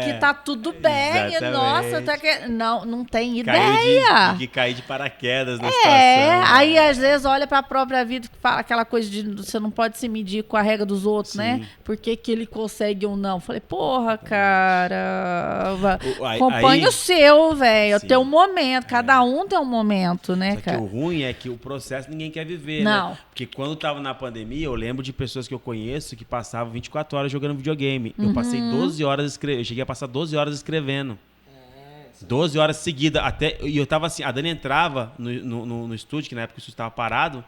Que tá tudo bem. Exatamente. Nossa, não tem ideia. Que cair de paraquedas na situação. Aí às vezes olha pra própria vida e fala aquela coisa de você não pode se medir com a regra dos outros, né? Por que ele consegue ou não? Falei, porra, cara, acompanha o seu, velho. Tem um momento, cada um tem um momento, né, Só cara? Que o ruim é que o processo ninguém quer viver, né? Porque quando tava na pandemia, eu lembro de pessoas que eu conheço que passavam 24 horas jogando videogame. Eu passei 12 horas eu cheguei a passar 12 horas escrevendo. 12 horas seguidas. E eu tava assim, a Dani entrava no estúdio, que na época o estúdio estava parado,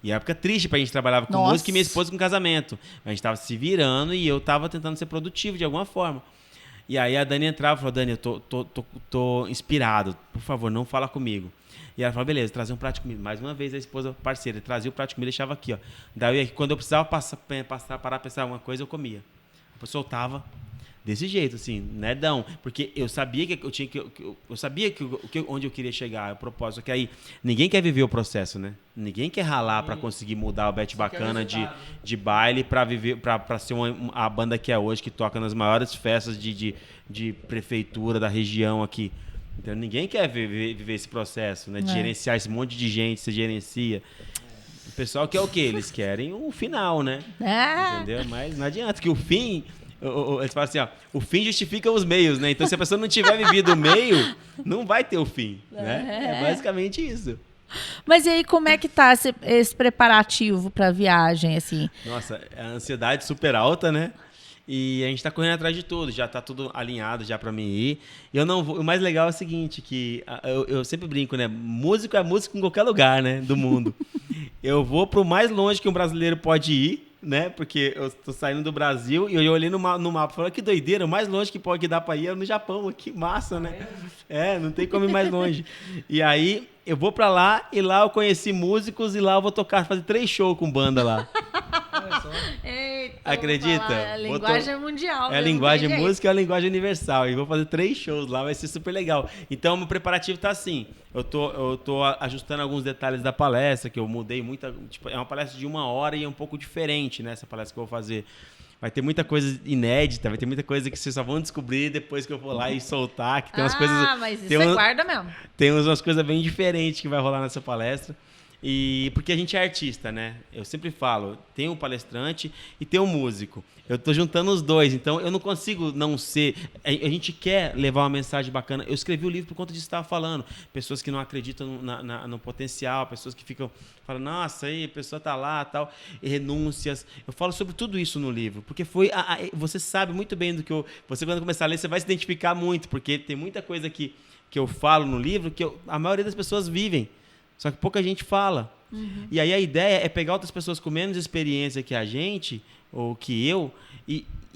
e época triste pra gente trabalhar com música e minha esposa com casamento. A gente tava se virando e eu tava tentando ser produtivo de alguma forma. E aí a Dani entrava e falou, Dani, eu tô inspirado, por favor, não fala comigo. E ela falou, beleza, trazer um prato de comida. Mais uma vez a esposa parceira, trazia o prato de comida e deixava aqui, ó. Daí quando eu precisava parar, pensar alguma coisa, eu comia. Eu soltava. Desse jeito, assim, nerdão. Porque eu sabia que eu tinha que... Eu sabia onde eu queria chegar, o propósito. Que aí, ninguém quer viver o processo, né? Ninguém quer ralar pra conseguir mudar o Bet Bacana de baile pra viver, pra ser a banda que é hoje, que toca nas maiores festas de prefeitura da região aqui. Então, ninguém quer viver esse processo, né? De gerenciar esse monte de gente, você gerencia. O pessoal quer o quê? Eles querem o final, né? Entendeu? Mas não adianta, que o fim... Eles falam assim, ó, o fim justifica os meios, né? Então, se a pessoa não tiver vivido o meio, não vai ter o fim, né? É basicamente isso. Mas e aí, como é que tá esse preparativo pra viagem, assim? Nossa, a ansiedade super alta, né? E a gente tá correndo atrás de tudo, já tá tudo alinhado já pra mim ir. E eu não vou... O mais legal é o seguinte, que eu sempre brinco, né? Músico é músico em qualquer lugar, né? Do mundo. Eu vou pro mais longe que um brasileiro pode ir, né? Porque eu tô saindo do Brasil e eu olhei no mapa e falei, que doideira, o mais longe que dá pra ir é no Japão, que massa, né? Não tem como ir mais longe. E aí eu vou pra lá e lá eu conheci músicos e lá eu vou fazer 3 shows com banda lá. Eita, acredita? É a linguagem mundial. É a linguagem música, é a linguagem universal. E vou fazer 3 shows lá, vai ser super legal. Então, meu preparativo tá assim. Eu tô ajustando alguns detalhes da palestra, que eu mudei muita... Tipo, é uma palestra de 1 hora e é um pouco diferente, né? Essa palestra que eu vou fazer. Vai ter muita coisa inédita, vai ter muita coisa que vocês só vão descobrir depois que eu for lá e soltar. Que tem umas coisas... mas isso você guarda mesmo. Tem umas coisas bem diferentes que vai rolar nessa palestra. E porque a gente é artista, né? Eu sempre falo, tem um palestrante e tem um músico. Eu tô juntando os dois, então eu não consigo não ser... A gente quer levar uma mensagem bacana. Eu escrevi o livro por conta disso que você estava falando. Pessoas que não acreditam no potencial, pessoas que ficam falando, nossa, aí a pessoa tá lá, tal, e renúncias. Eu falo sobre tudo isso no livro, porque foi... você sabe muito bem do que eu... Você, quando começar a ler, você vai se identificar muito, porque tem muita coisa que eu falo no livro que a maioria das pessoas vivem. Só que pouca gente fala. E aí a ideia é pegar outras pessoas com menos experiência que a gente, ou que eu,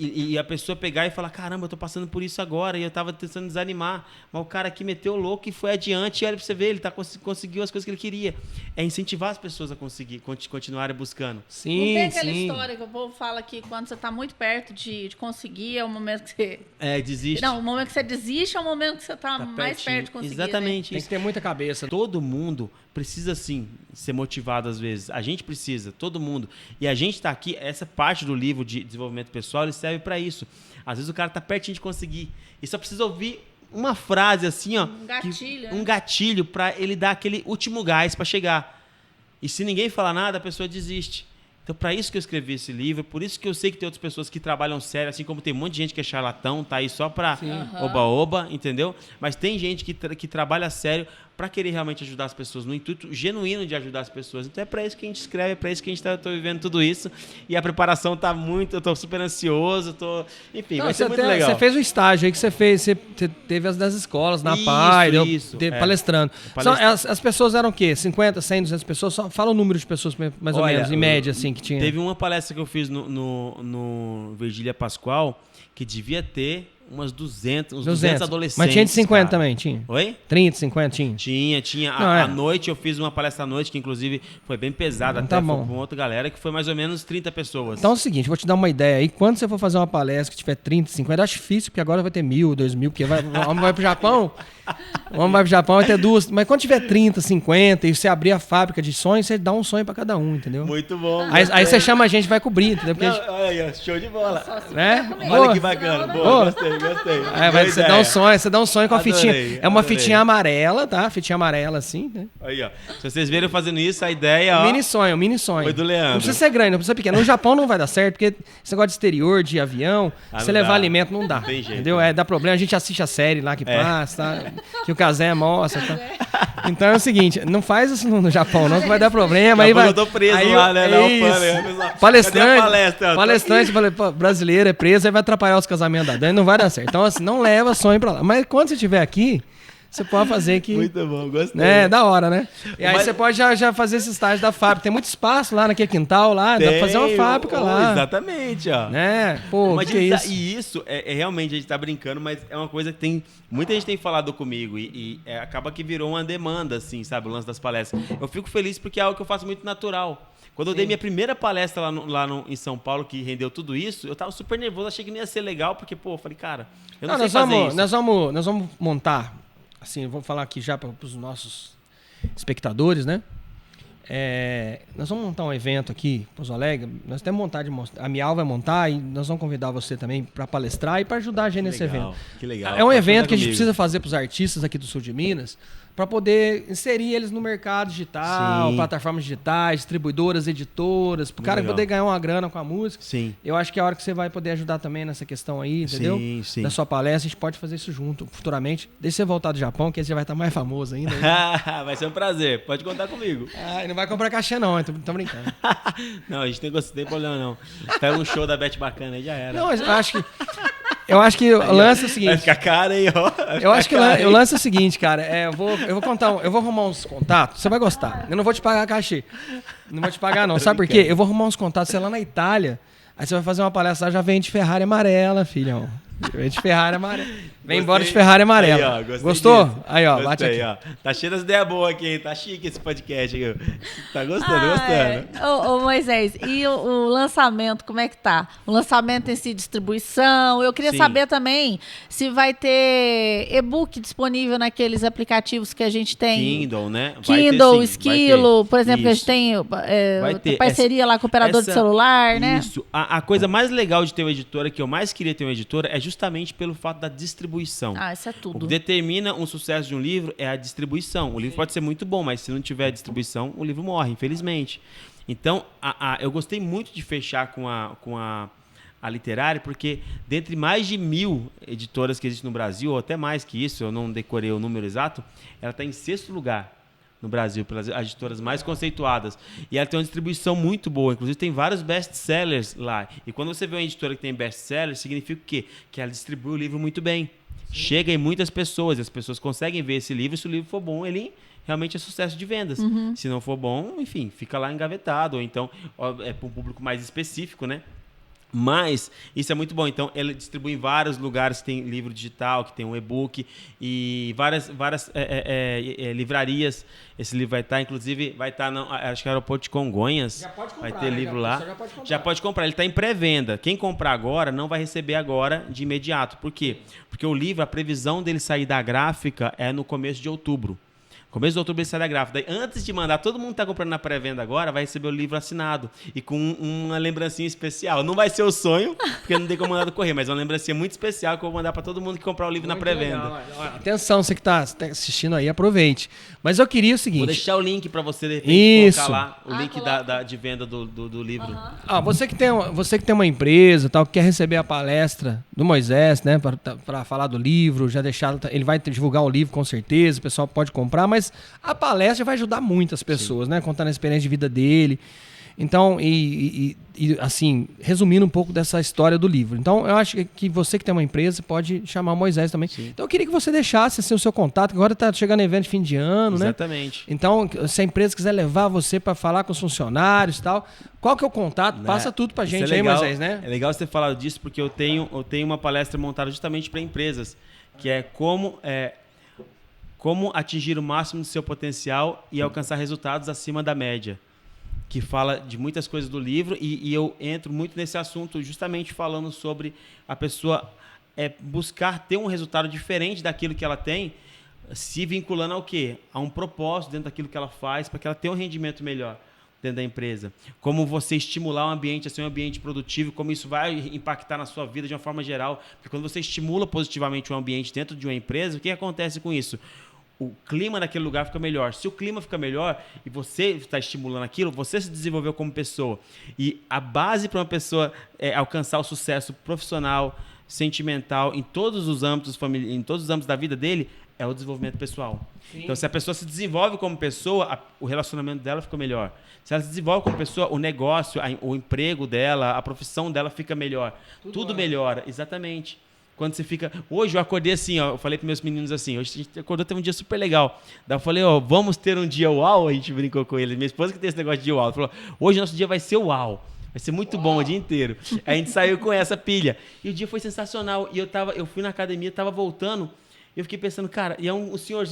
e a pessoa pegar e falar, caramba, eu tô passando por isso agora, e eu tava tentando desanimar, mas o cara aqui meteu o louco e foi adiante, e olha pra você ver, ele conseguiu as coisas que ele queria. É incentivar as pessoas a conseguir, continuarem buscando. Não tem aquela história que o povo fala que quando você tá muito perto de conseguir, é o momento que você... desiste. Não, o momento que você desiste é o momento que você tá mais perto de conseguir. Exatamente. Né? Tem que ter muita cabeça. Todo mundo precisa, sim, ser motivado às vezes. A gente precisa, todo mundo. E a gente tá aqui, essa parte do livro de desenvolvimento pessoal, ele serve para isso. Às vezes o cara tá pertinho de conseguir. E só precisa ouvir uma frase assim, ó. Um gatilho. Um gatilho para ele dar aquele último gás para chegar. E se ninguém falar nada, a pessoa desiste. Então, para isso que eu escrevi esse livro, por isso que eu sei que tem outras pessoas que trabalham sério, assim como tem um monte de gente que é charlatão, tá aí só para oba-oba, entendeu? Mas tem gente que trabalha sério para querer realmente ajudar as pessoas, no intuito genuíno de ajudar as pessoas. Então é para isso que a gente escreve, é para isso que a gente tá vivendo tudo isso. E a preparação tá muito, eu tô super ansioso, enfim, vai ser muito legal. Você fez o estágio aí que você fez, você teve as das escolas, na PAI, palestrando. As pessoas eram o quê? 50, 100, 200 pessoas? Só fala o número de pessoas mais ou menos, em média, assim, que tinha. Teve uma palestra que eu fiz no Virgília Pascoal, que devia ter umas 200 adolescentes. Mas tinha de 50 cara. também, tinha? Oi? 30, 50, tinha? Tinha. À noite eu fiz uma palestra à noite, que inclusive foi bem pesada, tá até bom. com outra galera, que foi mais ou menos 30 pessoas. Então é o seguinte, vou te dar uma ideia aí. Quando você for fazer uma palestra que tiver 30, 50, eu acho difícil, porque agora vai ter 1.000, 2.000, porque o homem vai pro Japão, vai ter duas. Mas quando tiver 30, 50 e você abrir a fábrica de sonhos, você dá um sonho pra cada um, entendeu? Muito bom. Aí você chama a gente, vai cobrir, entendeu? Porque olha aí, show de bola. né? Olha que bacana. Boa, gostei. Você dá um sonho com a fitinha. É uma fitinha amarela, tá? Fitinha amarela assim, né? Aí, ó. Se vocês verem eu fazendo isso, a ideia, ó. Mini sonho. Foi do Leandro. Não precisa ser grande, não precisa ser pequeno. No Japão não vai dar certo, porque esse negócio de exterior, de avião, você levar alimento não dá. Tem jeito. Entendeu? Dá problema. A gente assiste a série lá que passa, tá? Que o Casé mostra. Tá? Então é o seguinte, não faz isso no Japão, não, que vai dar problema. Aí vai, eu tô preso aí lá, né? Palestrante brasileiro é preso, aí vai atrapalhar os casamentos da Dani, não vai dar certo. Então, assim, não leva sonho pra lá. Mas quando você estiver aqui, você pode fazer que... Muito bom, gostei. Né? Da hora, né? E aí você pode já fazer esse estágio da fábrica. Tem muito espaço lá naquele quintal lá, dá pra fazer uma fábrica lá. Exatamente, ó. Né? Pô, mas que é isso? E isso é realmente, a gente tá brincando, mas é uma coisa que muita gente tem falado comigo e acaba que virou uma demanda, assim, sabe? O lance das palestras. Eu fico feliz porque é algo que eu faço muito natural. Quando eu dei minha primeira palestra em São Paulo, que rendeu tudo isso, eu tava super nervoso, achei que não ia ser legal, porque, eu falei, cara, eu não sei fazer isso. Nós vamos montar, assim, vamos falar aqui já para os nossos espectadores, né? Nós vamos montar um evento aqui, Pouso Alegre, nós temos vontade de mostrar, a Miau vai montar e nós vamos convidar você também para palestrar e para ajudar a gente nesse evento. Que legal. É um evento que a gente precisa fazer para os artistas aqui do sul de Minas, para poder inserir eles no mercado digital, plataformas digitais, distribuidoras, editoras, para o cara poder ganhar uma grana com a música. Sim. Eu acho que é a hora que você vai poder ajudar também nessa questão aí, entendeu? Sim. Da sua palestra, a gente pode fazer isso junto futuramente. Deixa você voltar do Japão, que aí você vai estar mais famoso ainda. Vai ser um prazer, pode contar comigo. E não vai comprar cachê não, tô brincando. Não, a gente não tem problema não. Pega um show da Beth bacana aí, já era. Não, eu acho que o lance é o seguinte. Vai ficar caro, hein, ó. Eu acho que o lance é o seguinte, cara. Eu vou arrumar uns contatos. Você vai gostar. Eu não vou te pagar cachê. Não vou te pagar, não. Sabe por quê? Eu vou arrumar uns contatos, sei lá, na Itália. Aí você vai fazer uma palestra, já vende Ferrari amarela, filhão. Vende Ferrari amarela. Vem embora de Ferrari amarela. Aí, ó, gostou? Disso. Aí, ó, gostei, bate aqui. Ó. Tá cheio das ideias boas aqui, hein? Tá chique esse podcast aqui. Tá gostando. Ô, Moisés, e o lançamento, como é que tá? O lançamento em si, distribuição. Eu queria saber também se vai ter e-book disponível naqueles aplicativos que a gente tem. Kindle, né? Kindle, Esquilo, por exemplo, que a gente tem parceria lá com o operador de celular, né? Isso. A coisa mais legal de ter uma editora, que eu mais queria ter uma editora, é justamente pelo fato da distribuição. Isso é tudo. O que determina um sucesso de um livro é a distribuição. O livro pode ser muito bom, mas se não tiver distribuição, o livro morre, infelizmente. Então, eu gostei muito de fechar com a Literária, porque dentre mais de 1.000 editoras que existem no Brasil, ou até mais que isso, eu não decorei o número exato, ela está em 6º lugar no Brasil, pelas editoras mais conceituadas. E ela tem uma distribuição muito boa. Inclusive, tem vários best-sellers lá. E quando você vê uma editora que tem best-sellers, significa o quê? Que ela distribui o livro muito bem. chega em muitas pessoas, e as pessoas conseguem ver esse livro, se o livro for bom, ele realmente é sucesso de vendas. Se não for bom, enfim, fica lá engavetado, ou então é para um público mais específico, né? Mas isso é muito bom. Então, ele distribui em vários lugares que tem livro digital, que tem um e-book e várias livrarias. Esse livro vai estar, inclusive, vai estar acho que no aeroporto de Congonhas. Já pode comprar, vai ter livro lá. Já pode comprar. Ele está em pré-venda. Quem comprar agora não vai receber agora de imediato. Por quê? Porque o livro, a previsão dele sair da gráfica é no começo de outubro. Começo de outubro ele sai da gráfica. Daí, antes de mandar, todo mundo que está comprando na pré-venda agora vai receber o livro assinado e com uma lembrancinha especial. Não vai ser o sonho, porque não tem como mandar do correio, mas é uma lembrancinha muito especial que eu vou mandar para todo mundo que comprar o livro na pré-venda. Atenção, você que está assistindo aí, aproveite. Mas eu queria o seguinte... Vou deixar o link para você, de repente, colocar lá o link de venda do livro. Você que tem uma empresa, tal, que quer receber a palestra do Moisés, né, para falar do livro, já deixar, ele vai divulgar o livro com certeza, o pessoal pode comprar, mas a palestra vai ajudar muitas pessoas, né? Contando a experiência de vida dele. Então, assim, resumindo um pouco dessa história do livro. Então, eu acho que você que tem uma empresa pode chamar o Moisés também. Sim. Então, eu queria que você deixasse assim, o seu contato, que agora está chegando evento de fim de ano, né? Exatamente. Então, se a empresa quiser levar você para falar com os funcionários e tal, qual que é o contato? Passa tudo para a gente aí, Moisés, né? É legal você ter falado disso, porque eu tenho uma palestra montada justamente para empresas, que é como atingir o máximo do seu potencial e alcançar resultados acima da média, que fala de muitas coisas do livro e eu entro muito nesse assunto justamente falando sobre a pessoa buscar ter um resultado diferente daquilo que ela tem, se vinculando ao quê? A um propósito dentro daquilo que ela faz para que ela tenha um rendimento melhor dentro da empresa. Como você estimular o ambiente a ser um ambiente produtivo, como isso vai impactar na sua vida de uma forma geral. Porque quando você estimula positivamente o ambiente dentro de uma empresa, o que acontece com isso? O clima daquele lugar fica melhor. Se o clima fica melhor e você está estimulando aquilo, você se desenvolveu como pessoa. E a base para uma pessoa alcançar o sucesso profissional, sentimental, em todos os âmbitos da vida dele, é o desenvolvimento pessoal. Sim. Então, se a pessoa se desenvolve como pessoa, o relacionamento dela fica melhor. Se ela se desenvolve como pessoa, o negócio, o emprego dela, a profissão dela fica melhor. Tudo melhora, exatamente. Quando você fica... Hoje eu acordei assim, ó, eu falei para meus meninos assim, hoje a gente acordou, teve um dia super legal. Daí eu falei, vamos ter um dia uau, a gente brincou com eles. Minha esposa que tem esse negócio de uau, falou, hoje nosso dia vai ser uau. Vai ser muito bom o dia inteiro. Aí a gente saiu com essa pilha. E o dia foi sensacional. E eu fui na academia, estava voltando, e eu fiquei pensando, cara, e o senhor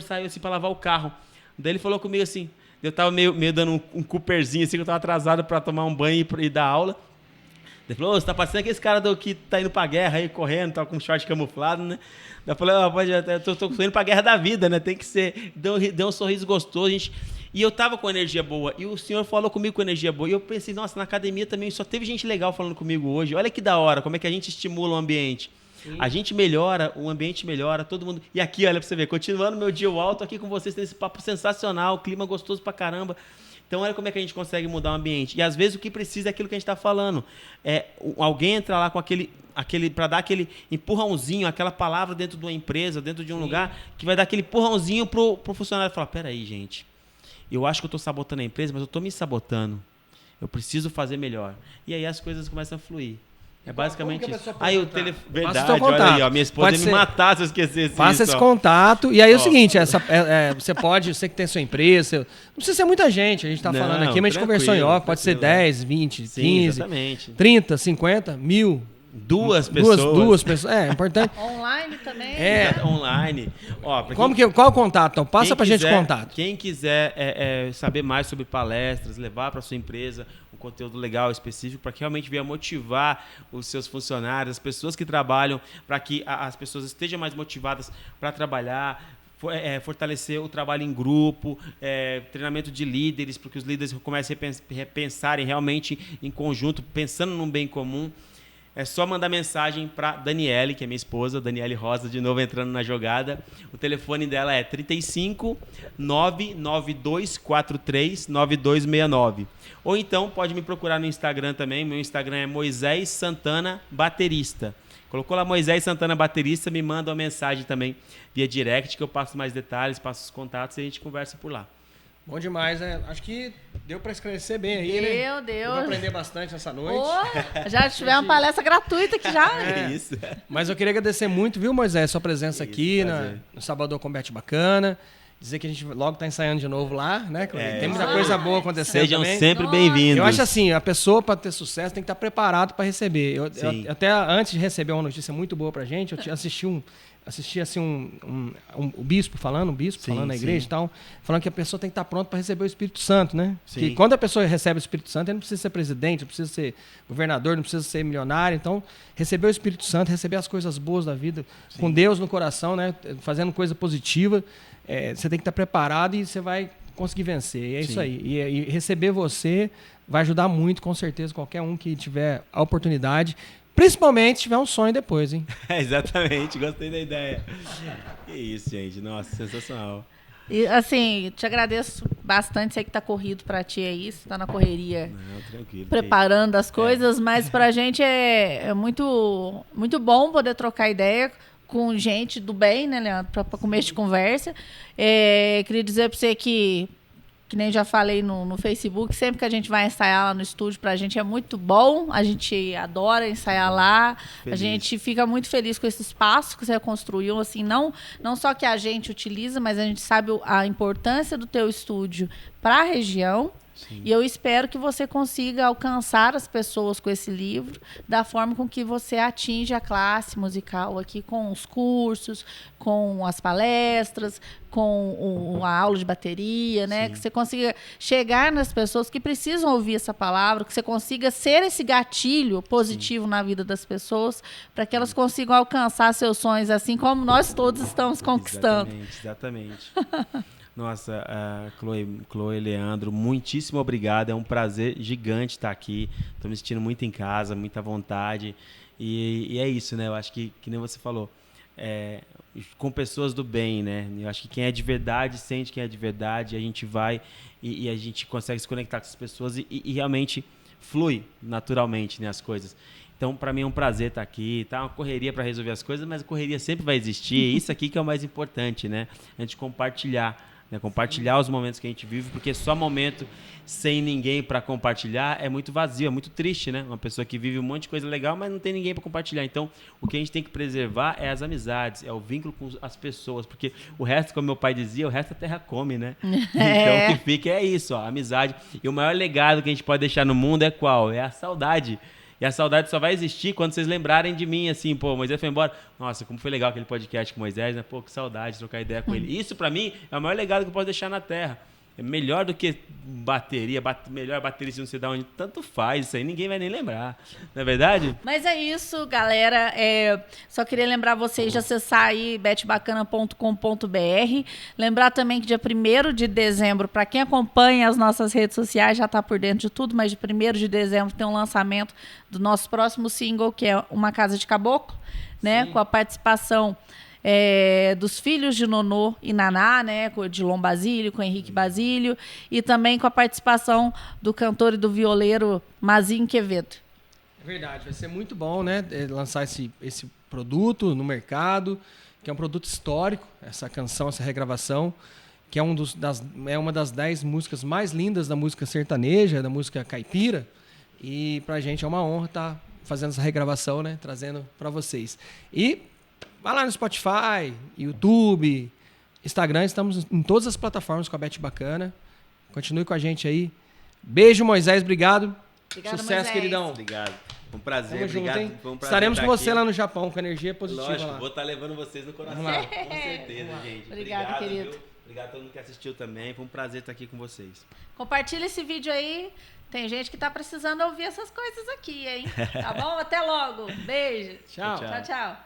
saiu assim para lavar o carro. Daí ele falou comigo assim, eu estava meio dando um Cooperzinho, assim, que eu estava atrasado para tomar um banho e dar aula. Ele falou, você tá parecendo aquele cara que tá indo pra guerra aí, correndo, tá com um short camuflado, né? Daí eu falei, eu tô indo pra guerra da vida, né? Tem que ser. Deu um sorriso gostoso, gente. E eu tava com energia boa. E o senhor falou comigo com energia boa. E eu pensei, nossa, na academia também só teve gente legal falando comigo hoje. Olha que da hora, como é que a gente estimula o ambiente. Sim. A gente melhora, o ambiente melhora, todo mundo... E aqui, olha pra você ver, continuando meu dia alto aqui com vocês, tem esse papo sensacional, clima gostoso pra caramba. Então, olha como é que a gente consegue mudar o ambiente. E, às vezes, o que precisa é aquilo que a gente está falando. Alguém entra lá com aquele para dar aquele empurrãozinho, aquela palavra dentro de uma empresa, dentro de um lugar, que vai dar aquele empurrãozinho pro funcionário falar, peraí, gente, eu acho que eu estou sabotando a empresa, mas eu estou me sabotando. Eu preciso fazer melhor. E aí as coisas começam a fluir. É basicamente isso. Aí o telefone. Verdade, olha aí, ó, minha esposa ia me matar se eu esquecesse isso. Faça esse contato. E aí é o seguinte, você que tem sua empresa, não precisa ser muita gente, a gente está falando aqui, mas a gente conversou em off, pode ser 10, 20, 15, exatamente. 30, 50, 1000. Duas pessoas. É importante. Online também. Online. Ó, qual o contato? Então, passa pra gente o contato. Quem quiser saber mais sobre palestras, levar para sua empresa um conteúdo legal, específico, para que realmente venha motivar os seus funcionários, as pessoas que trabalham, para que as pessoas estejam mais motivadas para trabalhar, fortalecer o trabalho em grupo, treinamento de líderes, para que os líderes comecem a repensarem realmente em conjunto, pensando num bem comum. É só mandar mensagem para Daniele, que é minha esposa, Daniele Rosa, de novo entrando na jogada. O telefone dela é 35 99243 9269. Ou então pode me procurar no Instagram também. Meu Instagram é Moisés Santana Baterista. Colocou lá Moisés Santana Baterista, me manda uma mensagem também via direct, que eu passo mais detalhes, passo os contatos e a gente conversa por lá. Bom demais, né? Acho que Deu para esclarecer bem aí, né? Deu. Deu pra aprender bastante essa noite. Já tivemos uma palestra gratuita aqui já. É isso. Mas eu queria agradecer muito, viu, Moisés, sua presença aqui no Salvador Combate Bacana. Dizer que a gente logo tá ensaiando de novo lá, né? Tem muita coisa boa acontecendo Sejam também. sempre bem-vindos. Eu acho assim, a pessoa para ter sucesso tem que estar preparado para receber. Eu até antes de receber uma notícia muito boa pra gente, eu assisti assim o bispo falando na igreja e tal, falando que a pessoa tem que estar pronta para receber o Espírito Santo, né? Sim. Que quando a pessoa recebe o Espírito Santo, ele não precisa ser presidente, não precisa ser governador, não precisa ser milionário. Então, receber o Espírito Santo, receber as coisas boas da vida, com Deus no coração, né? Fazendo coisa positiva, você tem que estar preparado e você vai conseguir vencer. E é isso aí. E receber você vai ajudar muito, com certeza, qualquer um que tiver a oportunidade. Principalmente se tiver um sonho depois, hein? Exatamente, gostei da ideia. Que isso, gente. Nossa, sensacional. E, assim, te agradeço bastante. Sei que tá corrido pra ti aí, você tá na correria. Não, tranquilo. Preparando as coisas, mas pra gente é muito, muito bom poder trocar ideia com gente do bem, né, Leandro? Pra começo de conversa. Queria dizer pra você que nem já falei no Facebook, sempre que a gente vai ensaiar lá no estúdio, pra gente é muito bom, a gente adora ensaiar lá, a gente fica muito feliz com esse espaço que você construiu, assim, não só que a gente utiliza, mas a gente sabe a importância do teu estúdio para a região. Sim. E eu espero que você consiga alcançar as pessoas com esse livro da forma com que você atinge a classe musical aqui, com os cursos, com as palestras, com a aula de bateria, né? Sim. Que você consiga chegar nas pessoas que precisam ouvir essa palavra, que você consiga ser esse gatilho positivo na vida das pessoas, para que elas consigam alcançar seus sonhos, assim como nós todos estamos conquistando. Exatamente. Nossa, Chloe, Leandro, muitíssimo obrigado. É um prazer gigante estar aqui. Estou me sentindo muito em casa, muita vontade. E é isso, né? Eu acho que nem você falou, com pessoas do bem, né? Eu acho que quem é de verdade sente quem é de verdade. A gente vai e a gente consegue se conectar com essas pessoas e realmente flui naturalmente, né, as coisas. Então, para mim é um prazer estar aqui. Tá uma correria para resolver as coisas, mas a correria sempre vai existir. Isso aqui que é o mais importante, né? A gente compartilhar. Compartilhar os momentos que a gente vive, porque só momento sem ninguém para compartilhar é muito vazio, é muito triste, né? Uma pessoa que vive um monte de coisa legal, mas não tem ninguém para compartilhar. Então, o que a gente tem que preservar é as amizades, é o vínculo com as pessoas, porque o resto, como meu pai dizia, o resto a terra come, né? Então, o que fica é isso, a amizade. E o maior legado que a gente pode deixar no mundo é qual? É a saudade. E a saudade só vai existir quando vocês lembrarem de mim, assim, pô, Moisés foi embora. Nossa, como foi legal aquele podcast com o Moisés, né? Pô, que saudade de trocar ideia com ele. Isso, pra mim, é o maior legado que eu posso deixar na Terra. É melhor do que bateria, melhor bateria se não sei de onde. Tanto faz isso aí, ninguém vai nem lembrar. Não é verdade? Mas é isso, galera. Só queria lembrar vocês de acessar aí betbacana.com.br. Lembrar também que dia 1º de dezembro, para quem acompanha as nossas redes sociais, já está por dentro de tudo, mas de 1º de dezembro tem um lançamento do nosso próximo single, que é Uma Casa de Caboclo, né? Com a participação dos filhos de Nonô e Naná, né, com o Edilon Basílio, com o Henrique Basílio, e também com a participação do cantor e do violeiro Mazinho Quevedo. É verdade, vai ser muito bom, né, lançar esse produto no mercado, que é um produto histórico, essa canção, essa regravação, que é uma das 10 músicas mais lindas da música sertaneja, da música caipira, e pra gente é uma honra estar fazendo essa regravação, né, trazendo para vocês. E vai lá no Spotify, YouTube, Instagram, estamos em todas as plataformas com a Bet Bacana. Continue com a gente aí. Beijo, Moisés, obrigado. Obrigado, sucesso, Moisés. Queridão. Obrigado. Um prazer, Tamo obrigado. junto, hein? Foi um prazer Estaremos com você aqui. lá no Japão, com energia positiva. Lógico, lá. vou estar levando vocês no coração. Vamos lá. Com certeza, gente. Obrigado, querido. Viu? Obrigado a todo mundo que assistiu também. Foi um prazer estar aqui com vocês. Compartilha esse vídeo aí. Tem gente que tá precisando ouvir essas coisas aqui, hein? Tá bom? Até logo. Beijo. Tchau. Tchau, tchau.